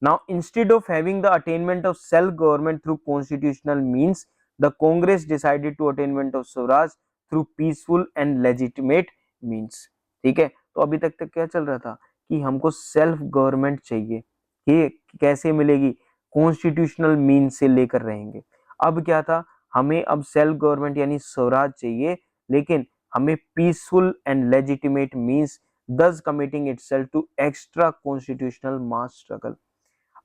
Now, instead of having the attainment of self-government through constitutional means, the Congress decided to attainment of Swaraj through peaceful and legitimate means. ठीक है, तो अभी तक क्या चल रहा था कि हमको सेल्फ गवर्नमेंट चाहिए, ये कैसे मिलेगी, कॉन्स्टिट्यूशनल मीन से लेकर रहेंगे। अब क्या था, हमें अब सेल्फ गवर्नमेंट यानी स्वराज चाहिए, लेकिन हमें peaceful and legitimate means, thus committing itself to extra constitutional mass struggle।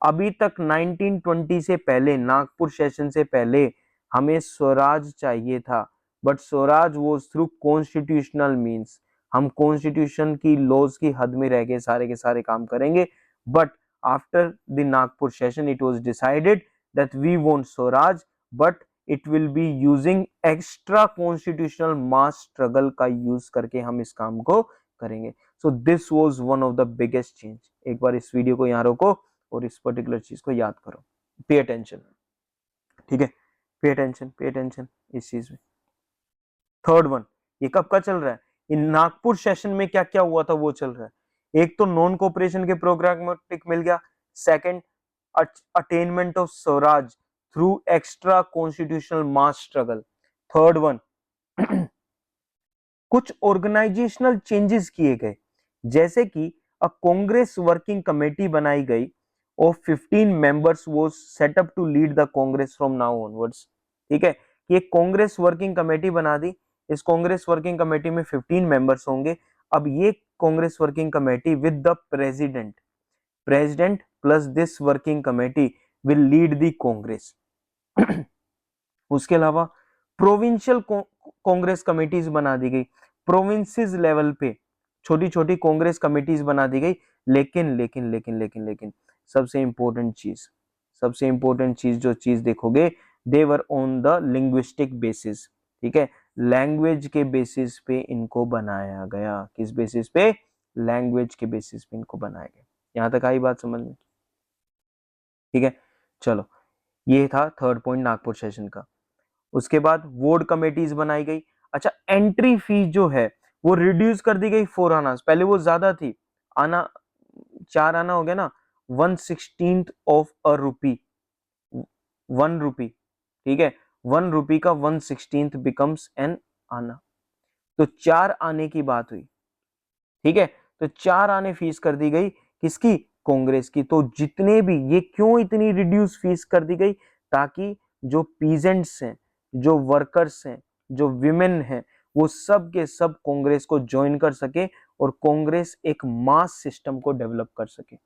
अभी तक 1920 से पहले, नागपुर सेशन से पहले हमें स्वराज चाहिए था, but swaraj was through constitutional means. हम कॉन्स्टिट्यूशन की लॉज की हद में रह के सारे काम करेंगे, but after the Nagpur session it was decided that we want swaraj, but it will be using extra constitutional mass struggle का यूज करके हम इस काम को करेंगे। So this was one of the biggest change. एक बार इस वीडियो को यहाँ रोको और इस पर्टिकुलर चीज को याद करो, पे अटेंशन, ठीक है, पे अटेंशन इस चीज में। थर्ड वन, ये कब का चल रहा है, इन नागपुर सेशन में क्या क्या हुआ था वो चल रहा है। एक तो नॉन कोऑपरेशन के प्रोग्रामेटिक मिल गया, second attainment of Swaraj through extra constitutional mass struggle, third one कुछ ऑर्गेनाइजेशनल चेंजेस किए गए, जैसे कि अ कांग्रेस वर्किंग कमेटी बनाई गई of 15 members was set up to lead the Congress from now onwards। ठीक है, कि एक कांग्रेस वर्किंग कमेटी बना दी, इस कांग्रेस वर्किंग कमेटी में 15 मेंबर्स होंगे। अब ये Congress working committee with the president plus this working committee will lead the Congress. उसके अलावा प्रोविंशियल कांग्रेस कमेटीज बना दी गई, प्रोविंसेस लेवल पे छोटी छोटी कांग्रेस कमेटीज बना दी गई, लेकिन सबसे इंपॉर्टेंट चीज जो चीज देखोगे, they were on the linguistic basis. ठीक है, लैंग्वेज के बेसिस पे इनको बनाया गया। किस बेसिस पे? लैंग्वेज के बेसिस पे इनको बनाया गया। यहां तक आई बात समझ में? ठीक है, चलो, ये था थर्ड पॉइंट नागपुर सेशन का। उसके बाद वार्ड कमेटीज बनाई गई। अच्छा, एंट्री फीस जो है वो रिड्यूस कर दी गई 4 आना, पहले वो ज्यादा थी, आना 4 आना हो गया ना, 1/16 ऑफ अ रुपी, 1 रुपी। ठीक है, 1 रुपी का 1/16 बिकम्स एन आना, तो 4 आने की बात हुई। ठीक है, तो 4 आने फीस कर दी गई, किसकी? कांग्रेस की। तो जितने भी, ये क्यों इतनी रिड्यूस फीस कर दी गई? ताकि जो पीजेंट्स हैं, जो वर्कर्स हैं, जो विमेन हैं, वो सब के सब कांग्रेस को ज्वाइन कर सके और कांग्रेस एक मास सिस्टम को डेवलप कर सके।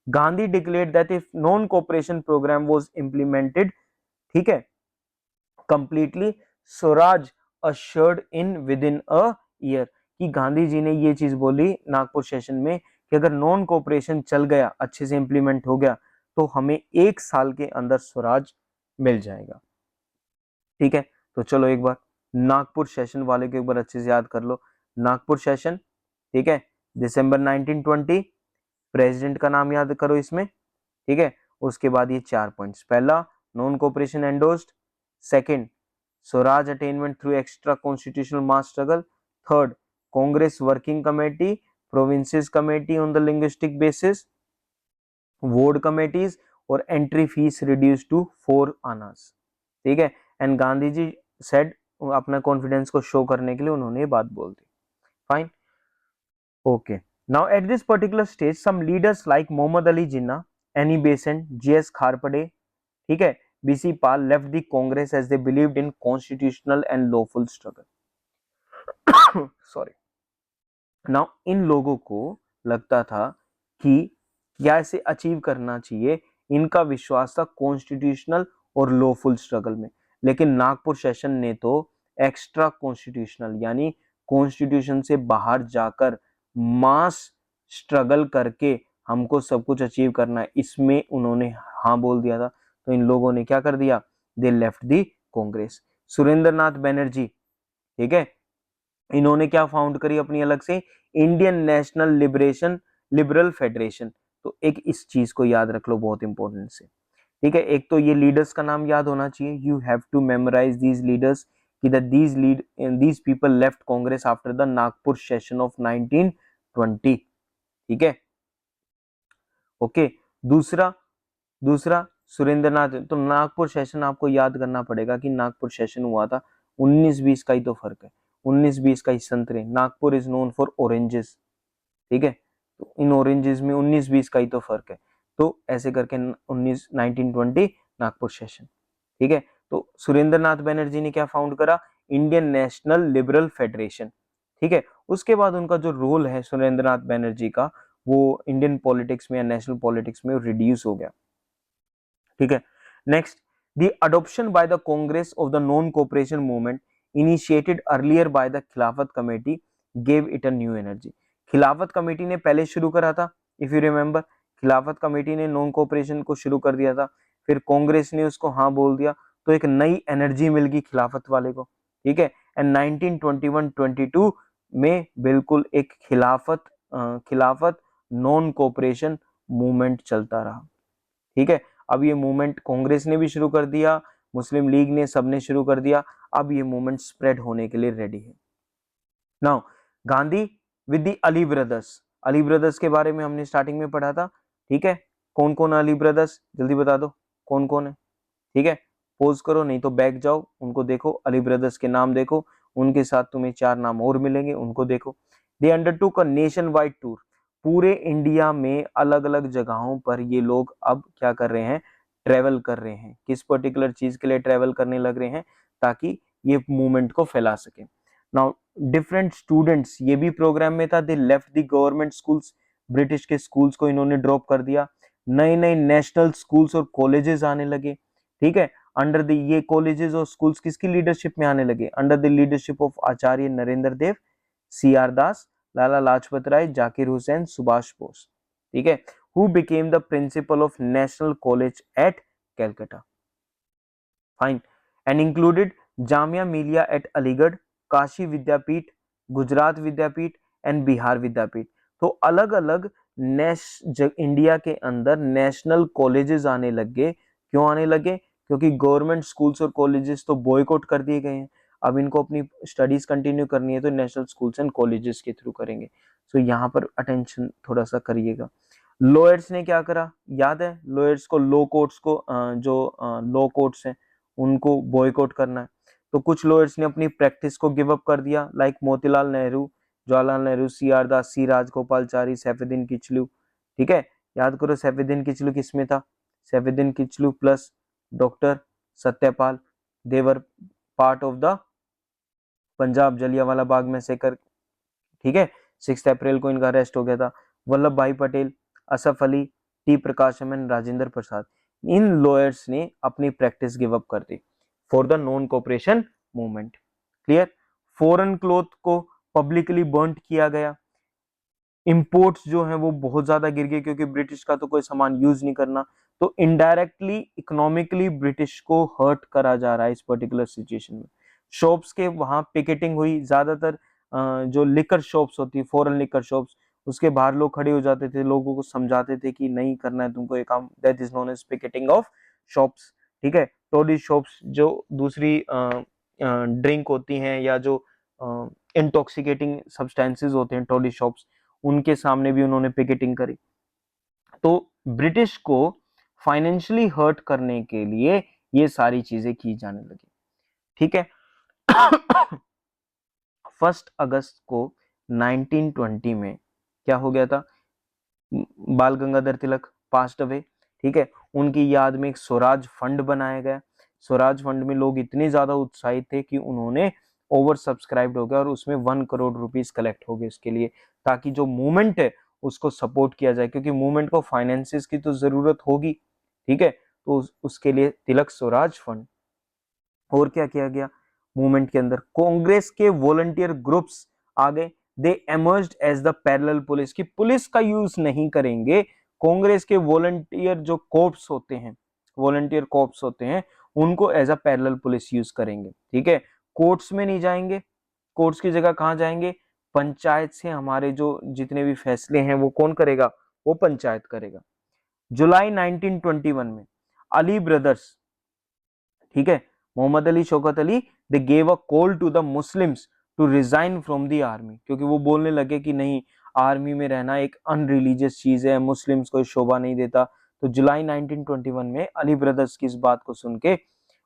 Gandhi declared that if non cooperation programme was implemented, ठीक है, completely, swaraj assured in within a year, कि गांधी जी ने ये चीज बोली नागपुर सेशन में कि अगर नॉन कोऑपरेशन चल गया, अच्छे से इंप्लीमेंट हो गया, तो हमें 1 साल के अंदर स्वराज मिल जाएगा। ठीक है, तो चलो एक बार नागपुर सेशन वाले को एक बार अच्छे से याद कर लो। नागपुर सेशन, ठीक है, दिसंबर 1920, प्रेसिडेंट का नाम याद करो इसमें। ठीक है, उसके बाद ये 4 पॉइंट्स, पहला non cooperation endorsed, second swaraj attainment through extra constitutional mass struggle, third Congress working committee, provinces committee on the linguistic basis, ward committees, और entry fees reduce to 4 annas. ठीक है, एंड गांधी जी सेड, अपना कॉन्फिडेंस को शो करने के लिए उन्होंने ये बात बोल दी। Fine, okay. Now at this particular stage some leaders like Mohammad Ali Jinnah, Annie Besant, G S Khaparde, ठीक है, BC Pal left the Congress as they believed in constitutional and lawful struggle. Sorry. Now इन लोगों को लगता था कि क्या इसे अचीव करना चाहिए, इनका विश्वास था कॉन्स्टिट्यूशनल और लॉफुल स्ट्रगल में, लेकिन नागपुर सेशन ने तो एक्स्ट्रा कॉन्स्टिट्यूशनल यानी कॉन्स्टिट्यूशन से बाहर जाकर मास स्ट्रगल करके हमको सब कुछ अचीव करना है, इसमें उन्होंने हाँ बोल दिया था। तो इन लोगों ने क्या कर दिया? They left the Congress. Surendra Nath Banerjee, ठीक है, इन्होंने क्या फाउंड करी अपनी अलग से? इंडियन नेशनल लिबरल फेडरेशन। तो एक इस चीज को याद रख लो, बहुत इंपॉर्टेंट से। ठीक है, एक तो ये लीडर्स का नाम याद होना चाहिए, you have to memorise these leaders, कि these people left Congress after the Nagpur session of 1920। ठीक है, ओके। दूसरा, दूसरा सुरेंद्रनाथ, तो नागपुर सेशन आपको याद करना पड़ेगा कि नागपुर सेशन हुआ था 19-20 का ही तो फर्क है, 19-20 का ही संतरे, Nagpur is known for oranges, ठीक है, तो इन ऑरेंजेस में 19-20 का ही तो फर्क है, तो ऐसे करके 1920 नागपुर सेशन, ठीक है। तो सुरेंद्रनाथ बनर्जी ने क्या फाउंड करा, इंडियन नेशनल लिबरल फेडरेशन, ठीक है। उसके बाद उनका जो रोल है सुरेंद्रनाथ बनर्जी का, वो इंडियन पॉलिटिक्स में या नेशनल पॉलिटिक्स में रिड्यूस हो गया, ठीक है। Next, the adoption by the Congress of the non cooperation movement initiated earlier by the Khilafat committee gave it a new energy. Khilafat committee ने पहले शुरू करा था, if you remember, Khilafat committee ने नॉन कोऑपरेशन को शुरू कर दिया था, फिर कांग्रेस ने उसको हाँ बोल दिया, तो एक नई एनर्जी मिल गई खिलाफत वाले को, ठीक है। एंड 1921-22 में बिल्कुल एक खिलाफत नॉन कोऑपरेशन मूवमेंट चलता रहा, ठीक है। अब ये मूवमेंट कांग्रेस ने भी शुरू कर दिया, मुस्लिम लीग ने, सबने शुरू कर दिया, अब ये मूवमेंट स्प्रेड होने के लिए रेडी है। Now Gandhi with the Ali brothers, Ali brothers के बारे में हमने स्टार्टिंग में पढ़ा था, ठीक है। कौन कौन अली ब्रदर्स, जल्दी बता दो कौन कौन है, ठीक है। पोज करो नहीं तो बैक जाओ, उनको देखो, अली ब्रदर्स के नाम देखो, उनके साथ तुम्हें 4 नाम और मिलेंगे, उनको देखो। दे अंडरटूक अ नेशन वाइड टूर, पूरे इंडिया में अलग अलग जगहों पर ये लोग अब क्या कर रहे हैं, ट्रेवल कर रहे हैं, किस पर्टिकुलर चीज के लिए ट्रेवल करने लग रहे हैं, ताकि ये मूवमेंट को फैला सके। नाउ डिफरेंट स्टूडेंट्स, ये भी प्रोग्राम में था, they left the government schools, British के स्कूल्स को इन्होंने ड्रॉप कर दिया, नए नए नेशनल स्कूल्स और कॉलेजेस आने लगे, ठीक है। अंडर द, ये कॉलेजेस और स्कूल्स किसकी लीडरशिप में आने लगे, under the leadership of Acharya Narendra Dev, C R Das, Lala Lajpat Rai, Zakir Hussain, Subhash Bose, ठीक है। Who became the principal of National College at Calcutta, fine, and included Jamia Millia at Aligarh, Kashi Vidyapith, Gujarat Vidyapith and Bihar Vidyapith. तो अलग अलग इंडिया के अंदर नेशनल कॉलेजेस आने लगे, क्यों आने लगे, क्योंकि गवर्नमेंट स्कूल्स और कॉलेजेस तो बॉयकॉट कर दिए गए हैं, अब इनको अपनी स्टडीज कंटिन्यू करनी है तो नेशनल स्कूल्स एंड कॉलेजेस के थ्रू करेंगे। सो यहाँ पर अटेंशन थोड़ा सा करिएगा। लॉयर्स ने क्या करा, याद है, लॉयर्स को, लॉ कोर्ट्स को, जो लॉ कोर्ट्स हैं उनको बॉयकॉट करना है, तो कुछ लॉयर्स ने अपनी प्रैक्टिस को गिव अप कर दिया, like Motilal Nehru, Jawaharlal Nehru, C R Das, C Rajagopalachari, Saifuddin Kitchlew, ठीक है। याद करो सैफुद्दीन किचलू किसमें था, Saifuddin Kitchlew plus doctor Satyapal, they were part of the Punjab Jallianwala Bagh में सेकर, ठीक है। 6 अप्रैल को इनका अरेस्ट हो गया था। वल्लभ भाई पटेल, असफ अली, टी प्रकाशम एंड राजेंद्र प्रसाद, इन लॉयर्स ने अपनी प्रैक्टिस गिव अप कर दी for the non cooperation movement, clear. Foreign cloth को पब्लिकली बर्न किया गया, इंपोर्ट्स जो हैं वो बहुत ज्यादा गिर गए, क्योंकि ब्रिटिश का तो कोई सामान यूज नहीं करना, तो इनडायरेक्टली इकोनॉमिकली ब्रिटिश को हर्ट करा जा रहा है इस पर्टिकुलर सिचुएशन में। शॉप्स के वहां पिकेटिंग हुई, ज्यादातर जो लिकर शॉप्स होती, फॉरेन लिकर शॉप्स, उसके बाहर लोग खड़े हो जाते थे, लोगों को समझाते थे कि नहीं करना है तुमको ये काम, that is known as picketing of shops, ठीक है। टोडी शॉप्स जो दूसरी ड्रिंक होती हैं या जो इंटॉक्सिकेटिंग सब्सटेंसेस होते हैं, टोडी शॉप्स, उनके सामने भी उन्होंने पिकेटिंग करी। तो ब्रिटिश को फाइनेंशियली हर्ट करने के लिए ये सारी चीजें की जाने लगी, ठीक है। 1 अगस्त को 1920 में क्या हो गया था, बाल गंगाधर तिलक पास्ट अवे, ठीक है। उनकी याद में एक स्वराज फंड बनाया गया, स्वराज फंड में लोग इतने ज्यादा उत्साहित थे कि उन्होंने ओवर सब्सक्राइब्ड हो गया और उसमें 1 करोड़ रुपीस कलेक्ट हो गए इसके लिए, ताकि जो मूवमेंट है उसको सपोर्ट किया जाए, क्योंकि मूवमेंट को फाइनेंसिस की तो जरूरत होगी, ठीक है। तो उसके लिए तिलक स्वराज फंड। और क्या किया गया मूवमेंट के अंदर, कांग्रेस के वॉलंटियर ग्रुप्स आ गए, they emerged as the parallel police, की पुलिस का यूज नहीं करेंगे, कांग्रेस के वॉलंटियर जो कोर्प्स होते हैं, वॉलंटियर कोर्प्स होते हैं, उनको एज अ पैरेलल पुलिस यूज करेंगे, ठीक है। कोर्ट्स में नहीं जाएंगे, कोर्ट्स की जगह कहां जाएंगे, पंचायत से हमारे जो जितने भी फैसले हैं वो कौन करेगा, वो पंचायत करेगा। जुलाई 1921 में अली ब्रदर्स, ठीक है, Mohammad Ali, Shaukat Ali, they gave a call to the Muslims to resign from the army, क्योंकि वो बोलने लगे कि नहीं, आर्मी में रहना एक अनरिलीजियस चीज है, मुस्लिम्स को शोभा नहीं देता, तो जुलाई 1921 में अली ब्रदर्स की इस बात को सुन के,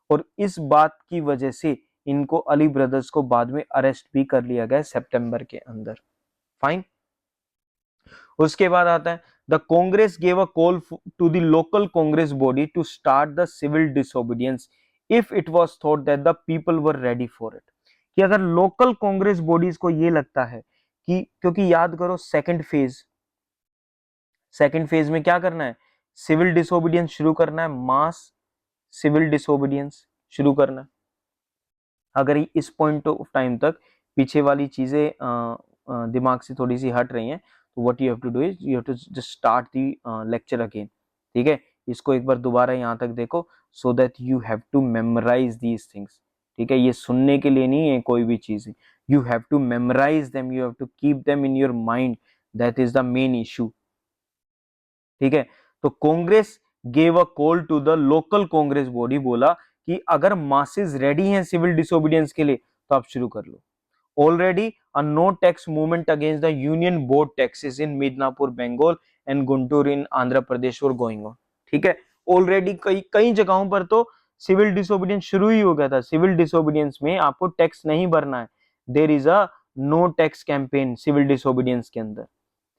और इस बात की वजह से इनको अली ब्रदर्स को बाद में अरेस्ट भी कर लिया गया सितंबर के अंदर। फाइन। उसके बाद आता है the Congress gave a call to the local Congress body to start the civil disobedience if it was thought that the people were ready for it. कि अगर लोकल कांग्रेस बॉडीज को ये लगता है कि, क्योंकि याद करो सेकंड फेज में क्या करना है, सिविल डिसोबीडियंस शुरू करना है, मास सिविल डिसोबीडियंस शुरू करना है। अगर इस पॉइंट ऑफ टाइम तक पीछे वाली चीजें दिमाग से थोड़ी सी हट रही हैं, तो what you have to do is you have to just start the lecture again. ठीक है, इसको एक बार दोबारा यहाँ तक देखो, so that you have to memorise these things. ठीक है, ये सुनने के लिए नहीं है कोई भी चीज, you have to memorise them, you have to keep them in your mind, that is the main issue. ठीक है, तो Congress gave a call to the local Congress body, बोला कि अगर मासेस रेडी हैं सिविल डिसोबीडियंस के लिए तो आप शुरू कर लो। Already a no tax movement against the union board taxes in Midnapore Bengal and Guntur in Andhra Pradesh were going on. ठीक है, ऑलरेडी कई कई जगहों पर तो सिविल डिसोबीडियंस शुरू ही हो गया था। सिविल डिसोबीडियंस में आपको टैक्स नहीं भरना है, there is a no tax campaign civil disobedience के अंदर।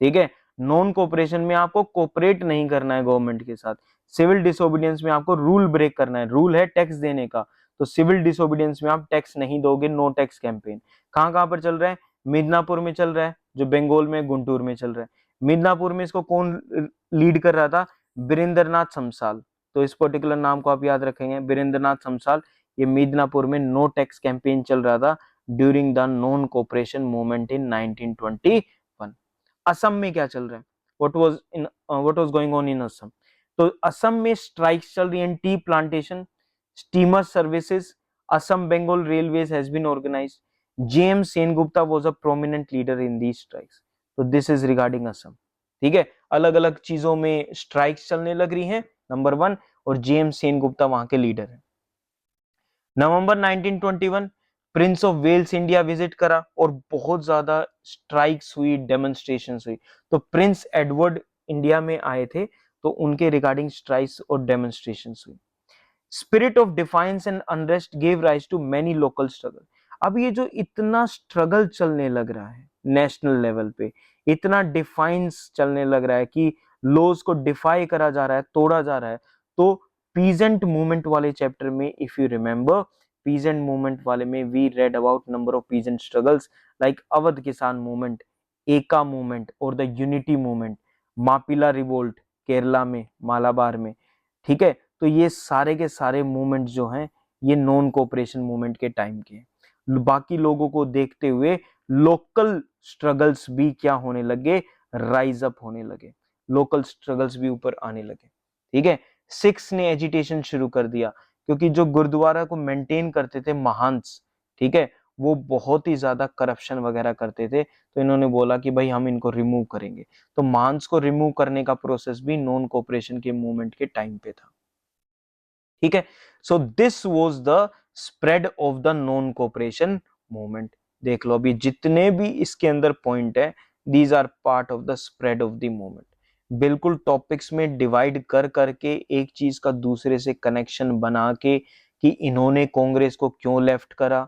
ठीक है, नॉन कोऑपरेशन में आपको कोऑपरेट नहीं करना है गवर्नमेंट के साथ, सिविल डिसोबीडियंस में आपको रूल ब्रेक करना है, रूल है टैक्स देने का, तो सिविल डिसोबीडियंस में आप टैक्स नहीं दोगे, नो टैक्स कैंपेन। कहां कहां पर चल रहा है, मिदनापुर में चल रहा है, जो बंगाल में गुंटूर में चल रहा है। मिदनापुर में इसको कौन लीड कर रहा था, बीरेंद्रनाथ समसाल, तो इस पर्टिकुलर नाम को आप याद रखेंगे, बीरेंद्रनाथ समसाल। ये मिदनापुर में नो टैक्स कैंपेन चल रहा था during the non cooperation movement in 1921। Assam में क्या चल रहा है, what was going on in Assam, तो असम में स्ट्राइक्स चल रही हैं, tea plantation, steamer services, Assam Bengal railways has been organised, JM Sengupta was a prominent leader in these strikes. तो दिस इज रिगार्डिंग असम। ठीक है, अलग अलग चीजों में स्ट्राइक्स चलने लग रही हैं, नंबर 1, और जेएम सेनगुप्ता वहां के लीडर है। नवंबर 1921 prince of Wales India visit करा और बहुत ज्यादा स्ट्राइक्स हुई, डेमोन्स्ट्रेशंस हुई। तो प्रिंस एडवर्ड इंडिया में आए थे, तो उनके रिगार्डिंग स्ट्राइक्स और डेमोन्स्ट्रेशंस हुई। Spirit of defiance and unrest gave rise to many local struggle. अब ये जो इतना स्ट्रगल चलने लग रहा है नेशनल लेवल पे, इतना डिफाइंस चलने लग रहा है कि लॉज को डिफाई करा जा रहा है, तोड़ा जा रहा है, तो पीजेंट मूवमेंट वाले चैप्टर में if you remember, peasant movement वाले में we read about number of peasant struggles like Awadh Kisan movement, Eka movement और the unity movement, Mappila revolt Kerala में, मालाबार में। ठीक है, तो ये सारे के सारे मूवमेंट जो हैं ये नॉन कोऑपरेशन मूवमेंट के टाइम के हैं। बाकी लोगों को देखते हुए लोकल स्ट्रगल्स भी क्या होने लगे, राइज अप होने लगे, लोकल स्ट्रगल्स भी ऊपर आने लगे। ठीक है, सिक्स ने एजिटेशन शुरू कर दिया, क्योंकि जो गुरुद्वारा को मेंटेन करते थे महंत्स, ठीक है, वो बहुत ही ज्यादा करप्शन वगैरह करते थे, तो इन्होंने बोला कि भाई हम इनको रिमूव करेंगे। तो महंत्स को रिमूव करने का प्रोसेस भी नॉन कोऑपरेशन के मूवमेंट के टाइम पे था। ठीक है, so this was the spread of the non cooperation movement. देख लो अभी जितने भी इसके अंदर पॉइंट है, these are part of the spread of the movement. बिल्कुल टॉपिक्स में डिवाइड कर करके एक चीज का दूसरे से कनेक्शन बना के कि इन्होंने कांग्रेस को क्यों लेफ्ट करा,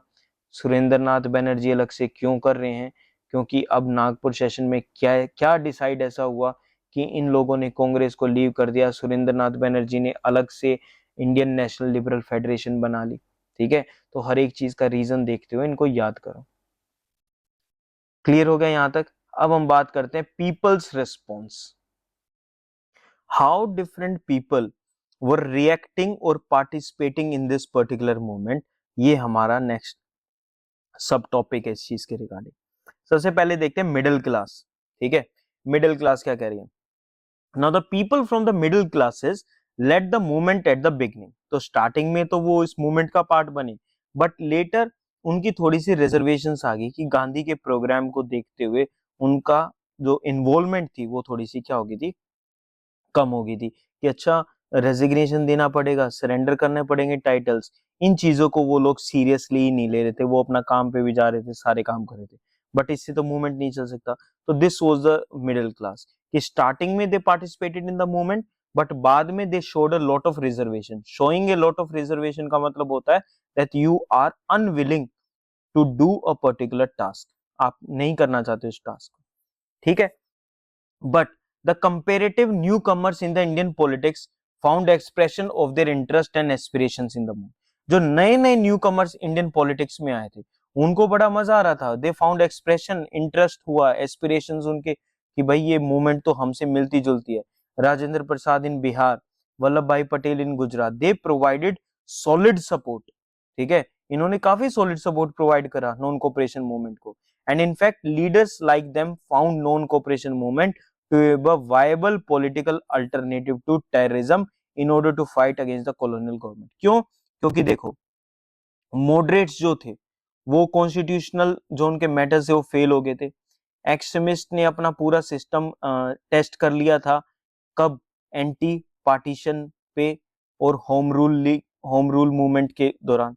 सुरेंद्रनाथ बनर्जी अलग से क्यों कर रहे हैं, क्योंकि अब नागपुर सेशन में क्या क्या डिसाइड ऐसा हुआ कि इन लोगों ने कांग्रेस को लीव कर दिया, सुरेंद्रनाथ बनर्जी ने अलग से इंडियन नेशनल लिबरल फेडरेशन बना ली। ठीक है, तो हर एक चीज का रीजन देखते हुए इनको याद करो। क्लियर हो गया यहां तक। अब हम बात करते हैं people's response, how different people were reacting और participating in this particular movement. ये हमारा नेक्स्ट सब टॉपिक है इस चीज के रिगार्डिंग। सबसे पहले देखते हैं मिडिल क्लास। ठीक है, मिडिल क्लास क्या कह रही है, now the people from the middle classes let the movement at the beginning. तो स्टार्टिंग में तो वो इस मूवमेंट का पार्ट बने, बट लेटर उनकी थोड़ी सी रिजर्वेशंस आ गई कि गांधी के प्रोग्राम को देखते हुए उनका जो इन्वॉल्वमेंट थी वो थोड़ी सी क्या हो गई थी, कम हो गई थी, कि अच्छा रेजिग्नेशन देना पड़ेगा, सरेंडर करने पड़ेंगे टाइटल्स, इन चीजों को वो लोग सीरियसली नहीं ले रहे थे, वो अपना काम पे भी जा रहे थे, सारे काम कर रहे थे, बट इससे तो मूवमेंट नहीं चल सकता। तो this was the middle class, कि स्टार्टिंग में they participated in the movement, but बाद में they showed a lot of reservation. Showing a lot of reservation का मतलब होता है that you are unwilling to do a particular task. आप नहीं करना चाहते उस टास्क को, ठीक है. But the comparative newcomers in the Indian politics found expression of their interest and aspirations in the movement. जो नए नए न्यू कमर्स इंडियन पॉलिटिक्स में आए थे उनको बड़ा मजा आ रहा था. दे फाउंड एक्सप्रेशन, इंटरेस्ट हुआ, एस्पिरेशंस उनके कि भाई ये मूवमेंट तो हमसे मिलती जुलती है. राजेंद्र प्रसाद इन बिहार, वल्लभ भाई Patel in Gujarat, they provided solid support. ठीक है, इन्होंने काफी सॉलिड सपोर्ट प्रोवाइड करा नॉन कोऑपरेशन मूवमेंट को. And in fact leaders like them found non cooperation movement to a viable political alternative to terrorism in order to fight against the colonial government. क्यों? क्योंकि देखो moderates जो थे वो constitutional जो उनके मैटर्स थे वो फेल हो गए थे. एक्सट्रीमिस्ट ने अपना पूरा सिस्टम टेस्ट कर लिया था. कब? एंटी पार्टीशन पे और होम रूल मूवमेंट के दौरान.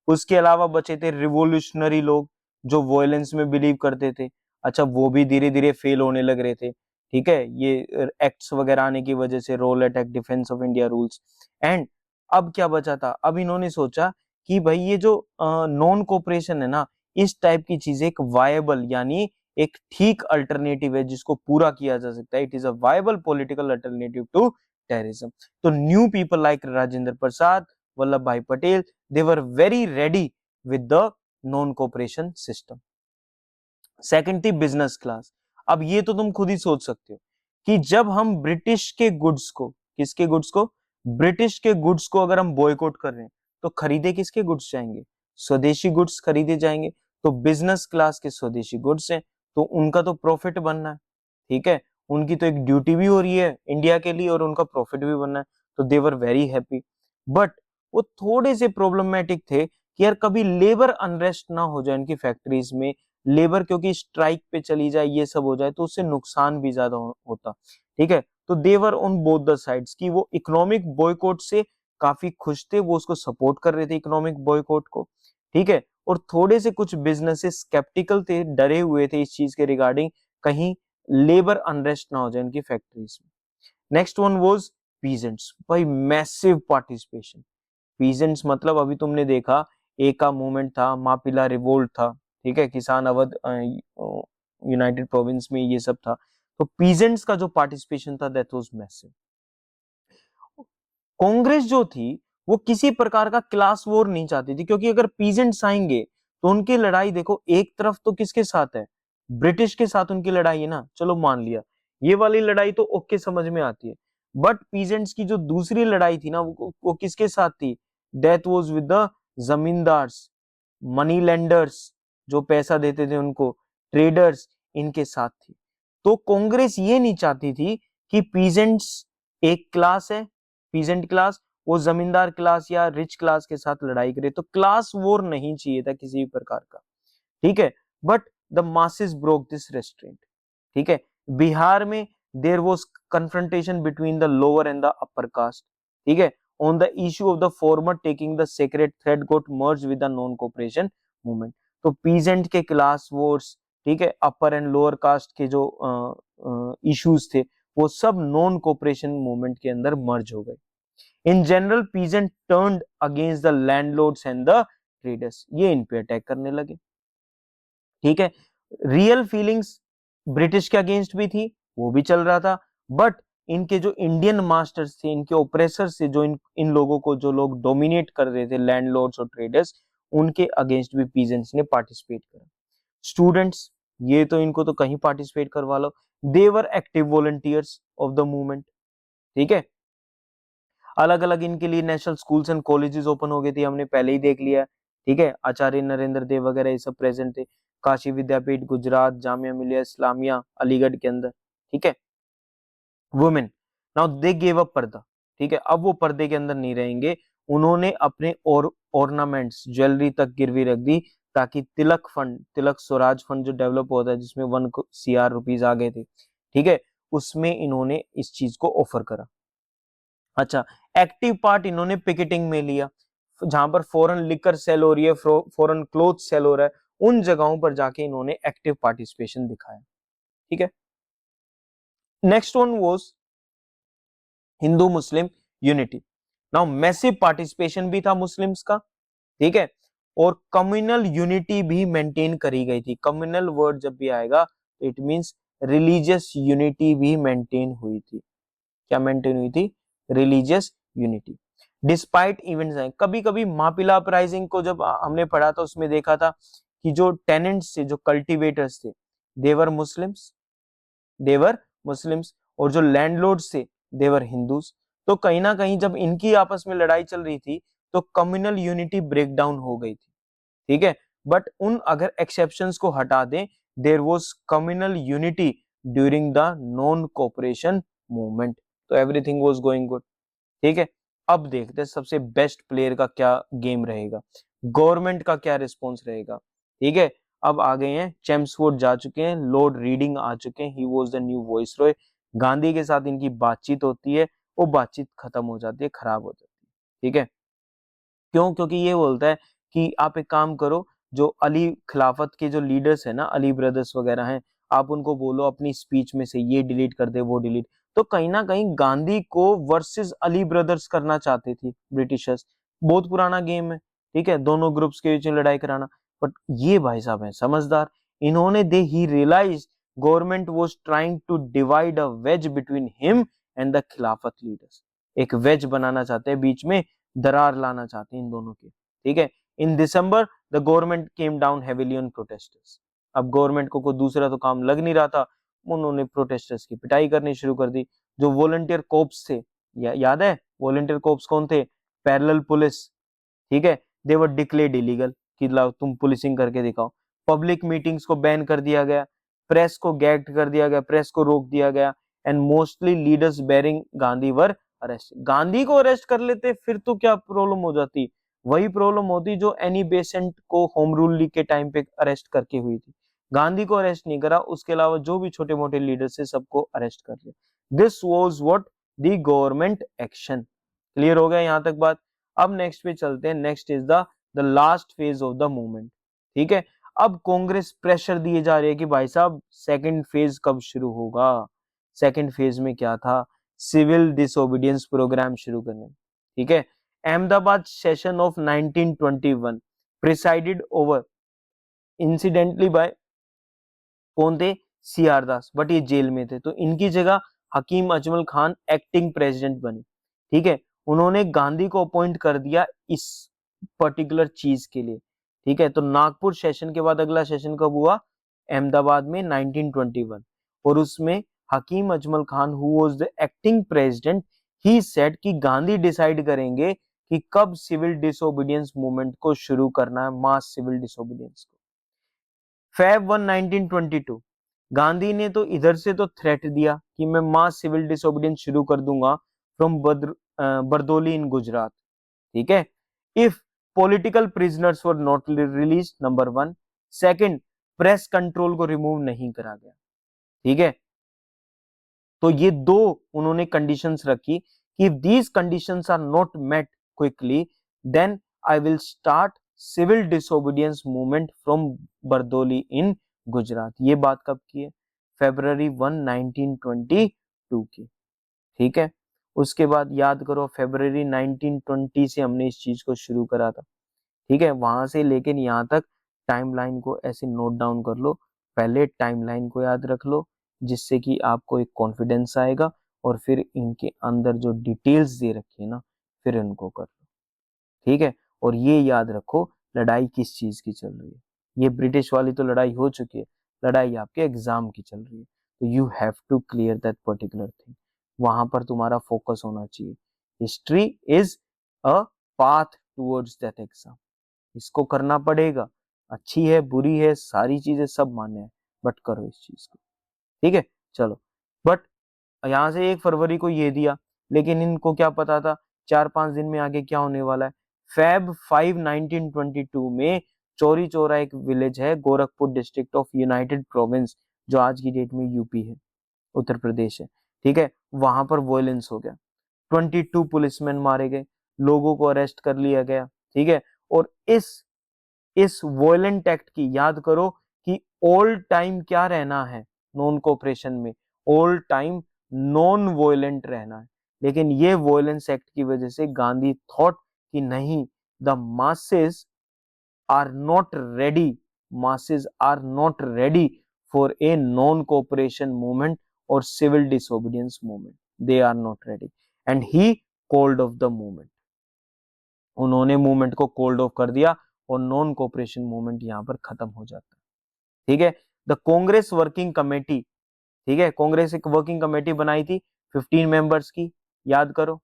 उसके अलावा बचे थे रिवोल्यूशनरी लोग जो वॉयलेंस में बिलीव करते थे. अच्छा, वो भी धीरे धीरे फेल होने लग रहे थे. ठीक है, ये एक्ट्स वगैरह आने की वजह से, रोल अटैक, defence of India rules. And अब क्या बचा था? अब इन्होंने सोचा कि भाई ये जो नॉन कोऑपरेशन है ना, इस टाइप की चीज एक वायबल यानी एक ठीक अल्टरनेटिव है जिसको पूरा किया जा सकता है. It is a viable political alternative to terrorism. तो new people like Rajendra Prasad, Vallabh भाई Patel, they were very ready with the non cooperation system. Second थी बिजनेस क्लास. अब ये तो तुम खुद ही सोच सकते हो कि जब हम ब्रिटिश के गुड्स को, किसके गुड्स को? ब्रिटिश के गुड्स को अगर हम बॉयकॉट कर रहे हैं तो खरीदे किसके गुड्स जाएंगे? स्वदेशी गुड्स खरीदे जाएंगे. तो बिजनेस क्लास के स्वदेशी गुड्स हैं तो उनका तो प्रॉफिट बनना है. ठीक है, उनकी तो एक ड्यूटी भी हो रही है इंडिया के लिए और उनका प्रॉफिट भी बनना है. तो दे वर वेरी हैप्पी. बट वो थोड़े से प्रॉब्लमेटिक थे कि यार कभी लेबर अनरेस्ट ना हो जाए उनकी फैक्ट्रीज में. लेबर क्योंकि स्ट्राइक पे चली जाए, ये सब हो जाए तो उससे नुकसान भी ज्यादा होता. ठीक है, तो देवर ऑन बोथ द साइड्स कि वो इकोनॉमिक बॉयकॉट से काफी खुश थे, वो उसको सपोर्ट कर रहे थे इकोनॉमिक बॉयकॉट को. ठीक है, और थोड़े से कुछ बिजनेसेस स्केप्टिकल थे, डरे हुए थे इस चीज के रिगार्डिंग कहीं लेबर अनरेस्ट ना हो जाए उनकी फैक्ट्रीज में. Next one was peasants. भाई मैसिव पार्टिसिपेशन. पीजेंट्स मतलब अभी तुमने देखा एका मूवमेंट था, मापिला रिवोल्ट था. ठीक है, किसान अवध यूनाइटेड प्रोविंस में ये सब था. तो पीजेंट्स का जो पार्टिसिपेशन था दैट वाज मैसिव. कांग्रेस जो थी वो किसी प्रकार का क्लास वॉर नहीं चाहती थी क्योंकि अगर पीजेंट्स आएंगे तो उनकी लड़ाई देखो एक तरफ तो किसके साथ है? ब्रिटिश के साथ उनकी लड़ाई है ना. चलो मान लिया ये वाली लड़ाई तो ओके समझ में आती है. बट पीजेंट्स की जो दूसरी लड़ाई थी ना वो किसके साथ थी? That was with the zamindars, money lenders जो पैसा देते थे उनको, ट्रेडर्स, इनके साथ थी. तो कांग्रेस ये नहीं चाहती थी कि पीजेंट्स एक क्लास है, पीजेंट क्लास, वो जमींदार क्लास या रिच क्लास के साथ लड़ाई करे. तो क्लास वॉर नहीं चाहिए था किसी भी प्रकार का. ठीक है, but the masses broke this restraint. ठीक है, बिहार में there was confrontation between the lower and the upper caste. ठीक है, on the issue of the former taking the sacred thread got merge with the non cooperation movement. तो peasant के class wars, ठीक है, अपर and lower caste के जो issues थे वो सब नॉन कोऑपरेशन मूवमेंट के अंदर मर्ज हो गए. In general peasant turned against the landlords and the traders. ये इन पे अटैक करने लगे. ठीक है, रियल फीलिंग्स ब्रिटिश के अगेंस्ट भी थी, वो भी चल रहा था. बट इनके जो इंडियन मास्टर्स थे, इनके ओप्रेसर्स थे, जो इन लोगों को जो लोग डोमिनेट कर रहे थे लैंडलॉर्ड्स और ट्रेडर्स, उनके अगेंस्ट भी पीजेंट्स ने पार्टिसिपेट करा. स्टूडेंट्स, ये तो इनको तो कहीं पार्टिसिपेट करवा लो. They were active volunteers of the movement. ठीक है, अलग अलग इनके लिए national schools and colleges open हो गए थे, हमने पहले ही देख लिया. ठीक है, आचार्य नरेंद्र देव वगैरह ये सब प्रेजेंट थे. काशी विद्यापीठ गुजरात, जामिया मिलिया इस्लामिया अलीगढ़ के अंदर. ठीक है, women, now they give up पर्दा. ठीक है, अब वो पर्दे के अंदर नहीं रहेंगे. उन्होंने अपने और ऑर्नामेंट्स, ज्वेलरी तक गिरवी रख दी ताकि तिलक फंड, तिलक स्वराज फंड जो डेवलप होता है जिसमें 1 CR रुपीज आ गए थे, ठीक है, उसमें इन्होंने इस चीज को ऑफर करा. अच्छा, एक्टिव पार्ट इन्होंने पिकेटिंग में लिया. जहां पर फॉरेन लिकर सेल हो रही है, फॉरेन क्लोथ सेल हो रहा है, उन जगहों पर जाके इन्होंने एक्टिव पार्टिसिपेशन दिखाया. ठीक है, next one was Hindu Muslim unity. Now massive participation भी था मुस्लिम्स का, ठीक है, और कम्युनल यूनिटी भी मेंटेन करी गई थी। कम्युनल वर्ड जब भी आएगा तो इट मींस रिलीजियस यूनिटी भी मेंटेन हुई थी। क्या मेंटेन हुई थी? Religious unity. डिस्पाइट इवेंट्स, कभी कभी मापिला अपराइजिंग को जब हमने पढ़ा था उसमें देखा था कि जो टेनेंट्स थे, जो कल्टीवेटर्स थे, देवर मुस्लिम्स, देवर मुस्लिम्स, और जो लैंडलॉर्ड्स थे देवर हिंदूज। तो कहीं ना कहीं जब इनकी आपस में लड़ाई चल रही थी तो कम्युनल यूनिटी ब्रेक डाउन हो गई थी, ठीक है। बट उन अगर एक्सेप्शंस को हटा दें, there was communal unity during the non cooperation movement, तो एवरीथिंग वाज गोइंग गुड, ठीक है। अब देखते हैं सबसे बेस्ट प्लेयर का क्या गेम रहेगा, गवर्नमेंट का क्या रिस्पॉन्स रहेगा, ठीक है। अब आ गए हैं, चेम्सफोर्ड जा चुके हैं, लॉर्ड रीडिंग आ चुके हैं, he was the new viceroy. Gandhi के साथ इनकी बातचीत होती है, वो बातचीत खत्म हो जाती है, खराब हो जाती है, ठीक है। क्यों? क्योंकि ये बोलता है कि आप एक काम करो, जो अली खिलाफत के जो लीडर्स है ना, अली ब्रदर्स वगैरह हैं, आप उनको बोलो अपनी स्पीच में से ये डिलीट कर दे, वो डिलीट। तो कहीं ना कहीं गांधी को वर्सेस अली ब्रदर्स करना चाहते थे ब्रिटिशर्स। बहुत पुराना गेम है, ठीक है, दोनों ग्रुप्स के बीच में लड़ाई कराना। बट ये भाई साहब हैं समझदार, इन्होंने they he realize government was trying to divide a wedge between him and the Khilafat leaders. एक वेज बनाना चाहते हैं, बीच में दरार लाना चाहते हैं इन दोनों के, ठीक है। In December the government came down heavily on protesters. अब गवर्नमेंट को कोई दूसरा तो काम लग नहीं रहा था, उन्होंने प्रोटेस्टर्स की पिटाई करनी शुरू कर दी। जो वॉलंटियर कोप्स थे, याद है वॉलंटियर कोप्स कौन थे? पैरेलल पुलिस, ठीक है, दे वर डिक्लेयर्ड इलीगल, कि लाओ तुम पुलिसिंग करके दिखाओ। पब्लिक मीटिंग्स को बैन कर दिया गया, प्रेस को गैग कर दिया गया, प्रेस को रोक दिया गया, and mostly leaders barring Gandhi were arrest. Gandhi को अरेस्ट कर लेते फिर तो क्या प्रॉब्लम हो जाती? वही प्रॉब्लम होती जो एनी बेसेंट को होम रूल लीग के टाइम पे अरेस्ट करके हुई थी। गांधी को अरेस्ट नहीं करा, उसके अलावा जो भी छोटे मोटे लीडर्स थे सबको अरेस्ट कर लिया। This was what the government action. Clear हो गया यहां तक बात? अब नेक्स्ट पे चलते हैं, next is the last phase of the movement, ठीक है। अब कांग्रेस प्रेशर दिए जा रही है कि भाई साहब सेकंड फेज कब शुरू होगा। सेकंड फेज में क्या था? सिविल डिसोबीडियंस प्रोग्राम शुरू करने, ठीक है। Ahmedabad session of 1921 presided over incidentally by कौन थे? सी आर दास, बट ये जेल में थे, तो इनकी जगह हकीम अजमल खान एक्टिंग प्रेसिडेंट बने, ठीक है। उन्होंने गांधी को अपॉइंट कर दिया इस पर्टिकुलर चीज के लिए, ठीक है। तो नागपुर सेशन के बाद अगला सेशन कब हुआ? अहमदाबाद में 1921, और उसमें Hakim Ajmal Khan who was the acting president, he said कि गांधी डिसाइड करेंगे कि कब सिविल डिसोबीडियंस मूवमेंट को शुरू करना है, मास सिविल डिसोबीडियंस को। फेब 1 1922 गांधी ने तो इधर से तो थ्रेट दिया कि मैं मास सिविल डिसोबीडियंस शुरू कर दूंगा फ्रॉम बरदोली इन गुजरात, ठीक है, if political prisoners were not release, number 1। Second, press control को रिमूव नहीं करा गया, ठीक है। तो ये दो उन्होंने कंडीशंस रखी कि if these conditions are not met quickly, then I will start civil disobedience movement from Bardoli in Gujarat. ये बात कब की है? February 1 1922 की, ठीक है। उसके बाद याद करो February 1920 से हमने इस चीज को शुरू करा था, ठीक है। वहां से लेकिन यहाँ तक टाइमलाइन को ऐसे नोट डाउन कर लो, पहले टाइमलाइन को याद रख लो, जिससे कि आपको एक कॉन्फिडेंस आएगा, और फिर इनके अंदर जो डिटेल्स दे रखी है ना, फिर इनको कर लो, ठीक है। और ये याद रखो लड़ाई किस चीज की चल रही है। ये ब्रिटिश वाली तो लड़ाई हो चुकी है, लड़ाई आपके एग्जाम की चल रही है, तो you have to clear that particular thing, वहां पर तुम्हारा फोकस होना चाहिए। History is a path towards that exam, इसको करना पड़ेगा, अच्छी है बुरी है सारी चीजें सब मान्य है, बट करो इस चीज को, ठीक है। चलो, बट यहाँ से 1 फरवरी को ये दिया, लेकिन इनको क्या पता था 4-5 दिन में आगे क्या होने वाला है। Feb 5 1922 में चौरी चौरा एक विलेज है, Gorakhpur district of United province, जो आज की डेट में यूपी है, उत्तर प्रदेश है, ठीक है। वहां पर वॉयलेंस हो गया, 22 पुलिसमैन मारे गए, लोगों को अरेस्ट कर लिया गया, ठीक है। और इस वॉयलेंट एक्ट की याद करो कि ऑल टाइम क्या रहना है नॉन कोऑपरेशन में, ऑल टाइम नॉन वॉयलेंट रहना है। लेकिन ये वॉयलेंस एक्ट की वजह से गांधी थॉट कि नहीं, the masses are not ready, masses are not ready for a non cooperation movement or civil disobedience movement, they are not ready, and he called off the movement, उन्होंने movement को cold of कर दिया और non cooperation movement यहां पर खत्म हो जाता है। ठीक है, द कांग्रेस वर्किंग कमेटी, ठीक है, कांग्रेस एक वर्किंग कमेटी बनाई थी 15 मेंबर्स की, याद करो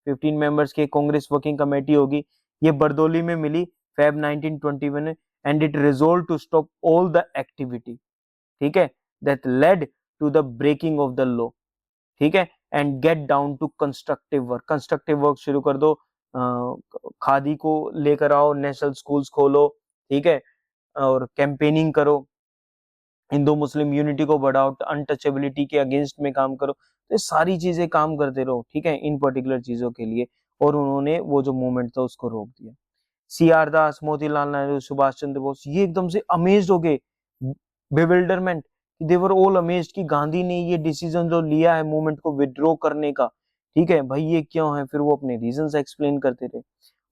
15 मेंबर्स की कांग्रेस वर्किंग कमेटी होगी, ये बरदौली में मिली Feb 1921 and it resolve to stop all the activity, ठीक है, that led to the breaking of the law, ठीक है, and get down to constructive work, constructive work शुरू कर दो, खादी को लेकर आओ, नेशनल स्कूल्स खोलो, ठीक है, और कैंपेनिंग करो, हिंदू मुस्लिम यूनिटी को बढ़ाओ, अनटचेबिलिटी के अगेंस्ट में काम करो, तो ये सारी चीजें काम करते रहो, ठीक है, इन पर्टिकुलर चीजों के लिए, और उन्होंने वो जो मूवमेंट था उसको रोक दिया। सी आर दास, मोतीलाल नेहरू, सुभाष चंद्र बोस, ये एकदम से अमेज्ड हो गए, बेविल्डरमेंट, दे वर ऑल अमेज्ड कि गांधी ने ये डिसीजन जो लिया है मूवमेंट को विड्रॉ करने का, ठीक है भाई ये क्यों है, फिर वो अपने रीजंस एक्सप्लेन करते थे।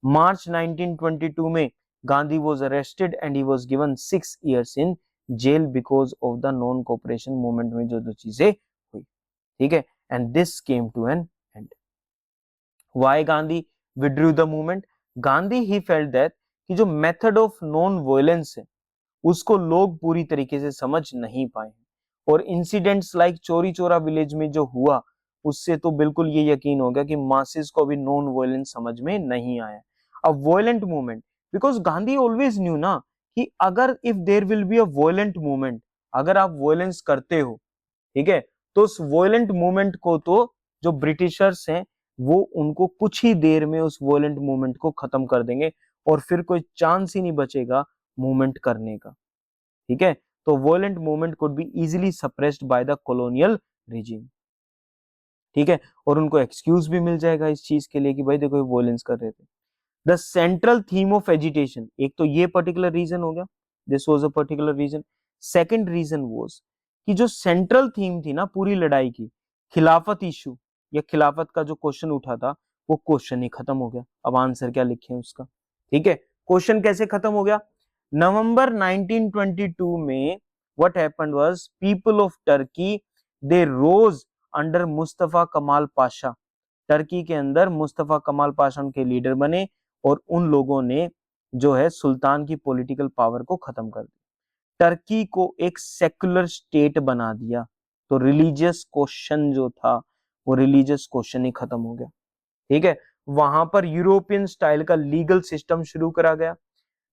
मार्च 1922 में Gandhi was arrested and he was given 6 years in jail because of the non cooperation movement में जो जो चीजें हुई, ठीक है, and this came to an end. Why Gandhi withdrew the movement? Gandhi he felt that कि जो मेथड ऑफ नॉन वायलेंस है उसको लोग पूरी तरीके से समझ नहीं पाए, और इंसिडेंट्स लाइक चोरी चोरा विलेज में जो हुआ उससे तो बिल्कुल ये यकीन हो गया कि मासेस को भी नॉन वायलेंस समझ में नहीं आया। अब violent movement, because Gandhi always knew ना कि अगर if there will be a violent movement, अगर आप वायलेंस करते हो, ठीक है, तो उस वायलेंट मूवमेंट को तो जो ब्रिटिशर्स हैं वो उनको कुछ ही देर में उस वायलेंट मूवमेंट को खत्म कर देंगे और फिर कोई चांस ही नहीं बचेगा मूवमेंट करने का, ठीक है, तो violent movement could be easily suppressed by the colonial regime, ठीक है, और उनको एक्सक्यूज भी मिल जाएगा इस चीज के लिए कि भाई देखो वायलेंस कर रहे थे। The central theme of agitation, एक तो ये पर्टिकुलर रीजन हो गया, this was a particular reason. Second reason was कि जो सेंट्रल थीम थी ना पूरी लड़ाई की, खिलाफत इशू या खिलाफत का जो क्वेश्चन उठा था वो क्वेश्चन ही खत्म हो गया। अब आंसर क्या लिखे उसका, ठीक है, क्वेश्चन कैसे खत्म हो गया? नवंबर 1922 में what happened was people of Turkey they rose under Mustafa Kemal Pasha, Turkey के अंदर मुस्तफा कमाल पाशा उनके लीडर बने और उन लोगों ने जो है सुल्तान की पॉलिटिकल पावर को खत्म कर दिया, टर्की को एक सेक्युलर स्टेट बना दिया, तो रिलीजियस क्वेश्चन जो था वो रिलीजियस क्वेश्चन ही खत्म हो गया, ठीक है, वहां पर यूरोपियन स्टाइल का लीगल सिस्टम शुरू करा गया,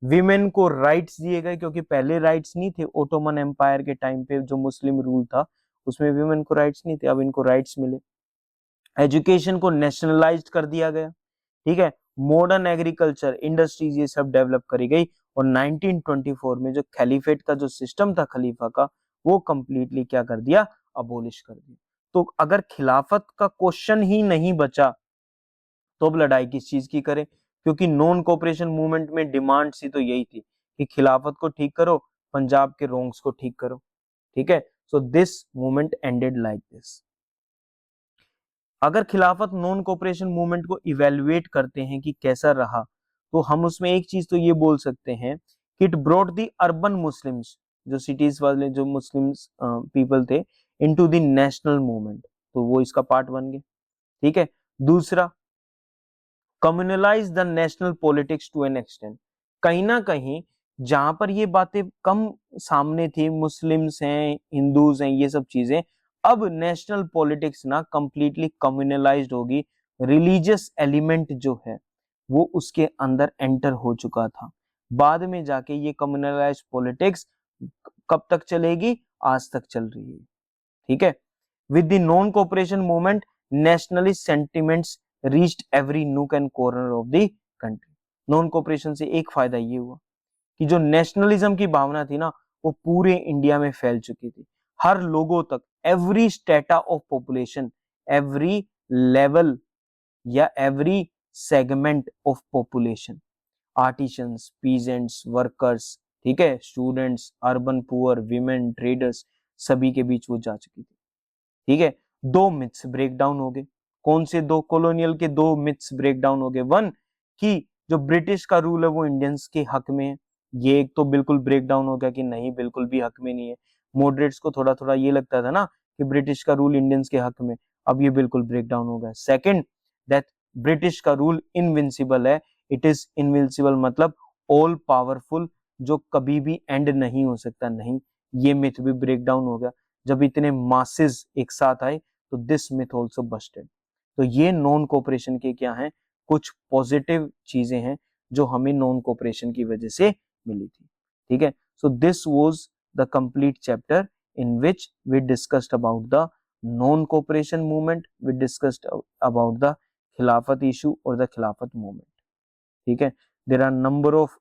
विमेन को राइट्स दिए गए क्योंकि पहले राइट्स नहीं थे, ओटोमन एम्पायर के टाइम पे जो मुस्लिम रूल था उसमें विमेन को राइट्स नहीं थे, अब इनको राइट्स मिले, एजुकेशन को नेशनलाइज्ड कर दिया गया, ठीक है, मॉडर्न एग्रीकल्चर इंडस्ट्रीज ये सब डेवलप करी गई, और 1924 में जो खलीफेट का जो सिस्टम था खलीफा का वो कंप्लीटली क्या कर दिया, अबोलिश कर दिया। तो अगर खिलाफत का क्वेश्चन ही नहीं बचा तो अब लड़ाई किस चीज की करें, क्योंकि नॉन कोऑपरेशन मूवमेंट में डिमांड सी तो यही थी कि खिलाफत को ठीक करो, पंजाब के रोंग्स को ठीक करो, ठीक है, so this movement ended like this. अगर खिलाफत नॉन कोऑपरेशन मूवमेंट को इवेल्युएट करते हैं कि कैसा रहा, तो हम उसमें एक चीज तो ये बोल सकते हैं कि it brought the urban Muslims, जो सिटीज वाले जो मुस्लिम्स पीपल थे, इनटू द नेशनल मूवमेंट, तो वो इसका पार्ट बन गए, ठीक है। दूसरा, communalize the national politics to an extent, कहीं ना कहीं जहां पर ये बातें कम सामने थी, मुस्लिम्स हैं हिंदूज हैं ये सब चीजें, अब नेशनल पॉलिटिक्स ना कंप्लीटली कम्युनलाइज्ड होगी, रिलीजियस एलिमेंट जो है वो उसके अंदर एंटर हो चुका था। बाद में जाके ये कम्युनलाइज्ड पॉलिटिक्स कब तक चलेगी, आज तक चल रही है, ठीक है। With the non cooperation movement nationalist sentiments reached every nook and corner of the country. Non cooperation से एक फायदा ये हुआ कि जो नेशनलिज्म की भावना थी ना वो पूरे इंडिया में फैल चुकी थी, हर लोगों तक, every strata of population, every level या every segment of population, artisans, peasants, workers, ठीक है, students, urban poor, women, traders, सभी के बीच वो जा चुकी थी, ठीक है। दो मिथ्स ब्रेक डाउन हो गए, कौन से दो कॉलोनियल के दो मिथ्स ब्रेक डाउन हो गए। वन, कि जो ब्रिटिश का रूल है वो इंडियंस के हक में है, ये एक तो बिल्कुल ब्रेक डाउन हो गया कि नहीं, बिल्कुल भी हक में नहीं है। मॉडरेट्स को थोड़ा थोड़ा ये लगता था ना कि ब्रिटिश का रूल इंडियंस के हक में, अब ये बिल्कुल ब्रेक डाउन हो गया। सेकंड, दैट ब्रिटिश का रूल इनविंसिबल है, इट इज इनविंसिबल मतलब ऑल पावरफुल, जो कभी भी एंड नहीं हो सकता, नहीं, ये मिथ भी ब्रेक डाउन हो गया। जब इतने मासेस एक साथ आए तो दिस मिथ ऑल्सो बस्टेड। तो ये नॉन कोऑपरेशन के क्या हैं, कुछ पॉजिटिव चीजें हैं जो हमें नॉन कोऑपरेशन की वजह से मिली थी। ठीक है, so this was the complete chapter in which we discussed about the non-cooperation movement, we discussed about the खिलाफत issue or the खिलाफत movement. ठीक है, there are number of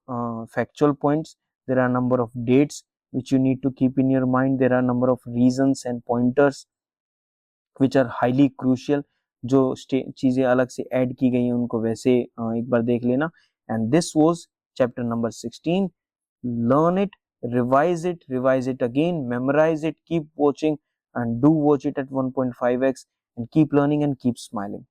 factual points, there are number of dates which you need to keep in your mind, there are number of reasons and pointers which are highly crucial, जो चीजें अलग से add की गई हैं उनको वैसे एक बार देख लेना। and this was chapter number 16. learn it, revise it again, memorize it, keep watching and do watch it at 1.5x and keep learning and keep smiling.